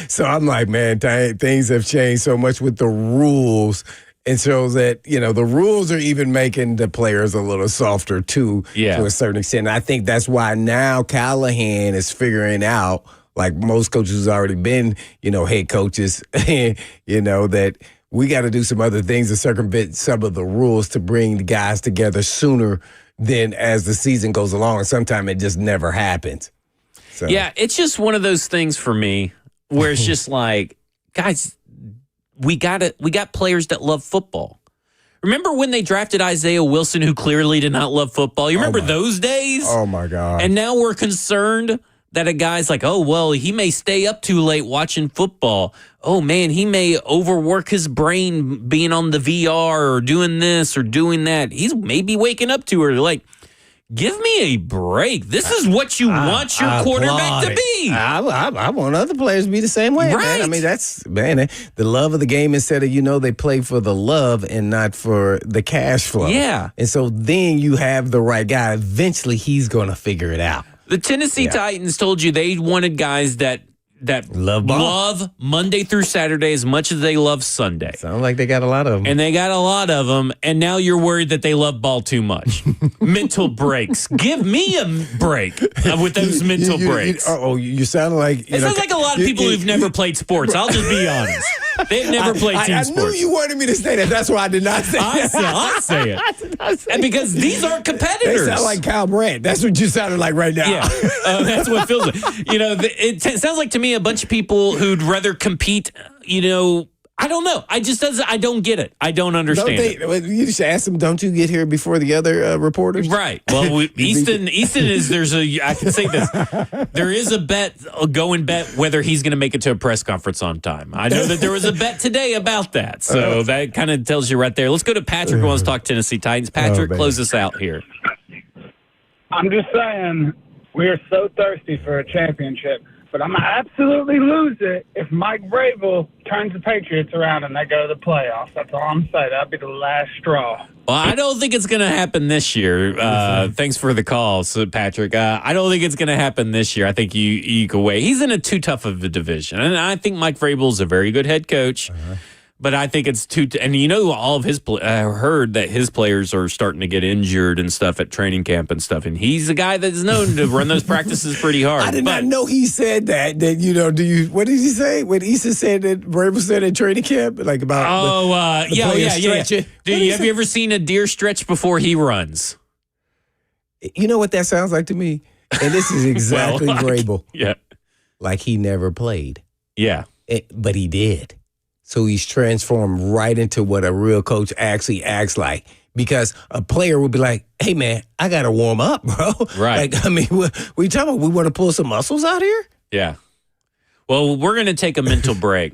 So I'm like, man, things have changed so much with the rules. And so that, the rules are even making the players a little softer too, to a certain extent. And I think that's why now Callahan is figuring out, like most coaches have already been, head coaches, that we got to do some other things to circumvent some of the rules to bring the guys together sooner than as the season goes along. And sometimes it just never happens. So. Yeah, it's just one of those things for me where it's just like, guys, we got players that love football. Remember when they drafted Isaiah Wilson, who clearly did not love football? You remember those days? Oh, my God. And now we're concerned that a guy's like, oh, well, he may stay up too late watching football. Oh, man, he may overwork his brain being on the VR or doing this or doing that. He's maybe waking up too early. Like, give me a break. This is what you want your quarterback to be. I want other players to be the same way, right. Man. I mean, that's, man, the love of the game instead of, they play for the love and not for the cash flow. Yeah. And so then you have the right guy. Eventually, he's going to figure it out. The Tennessee Titans told you they wanted guys that love Monday through Saturday as much as they love Sunday. Sounds like they got a lot of them. And they got a lot of them, and now you're worried that they love ball too much. Mental breaks. Give me a break with those mental breaks. You sound like... It sounds like a lot of people who've never played sports. I'll just be honest. They've never played team sports. I knew you wanted me to say that. That's why I did not say that. I'll say it. And because these aren't competitors. They sound like Kyle Brandt. That's what you sounded like right now. Yeah, that's what it feels like. It sounds like to me a bunch of people who'd rather compete, I don't know. I don't get it. I don't understand it. You should ask them, don't you get here before the other reporters? Right. Well, Easton is, I can say this. There is a going bet whether he's going to make it to a press conference on time. I know that there was a bet today about that. So that kind of tells you right there. Let's go to Patrick who wants to talk Tennessee Titans. Patrick, close us out here. I'm just saying we are so thirsty for a championship. But I'm going to absolutely lose it if Mike Vrabel turns the Patriots around and they go to the playoffs. That's all I'm saying. That'll be the last straw. Well, I don't think it's going to happen this year. Thanks for the call, Patrick. I don't think it's going to happen this year. I think you can wait. He's in a too tough of a division. And I think Mike Vrabel is a very good head coach. But I think it's too, and all of his, I heard that his players are starting to get injured and stuff at training camp and stuff. And he's a guy that's known to run those practices pretty hard. I did not know he said that, what did he say? When Easton said that, Vrabel said at training camp, like about the yeah. Have you ever seen a deer stretch before he runs? You know what that sounds like to me? And this is exactly Vrabel. Yeah. Like he never played. Yeah. But he did. So he's transformed right into what a real coach actually acts like. Because a player will be like, hey, man, I got to warm up, bro. Right. Like, I mean, what are you talking about? We want to pull some muscles out here? Yeah. Well, we're going to take a mental break.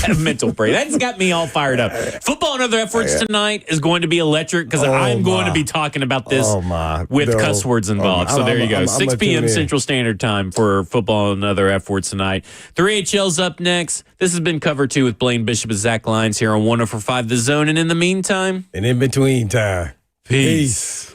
A mental break. That's got me all fired up. Football and Other Efforts tonight is going to be electric because I'm going to be talking about this with cuss words involved. So there you go. 6 p.m. Central Standard Time for Football and Other Efforts tonight. 3HL's up next. This has been Cover 2 with Blaine Bishop and Zach Lyons here on 104.5 The Zone. And in the meantime, and in between time, peace.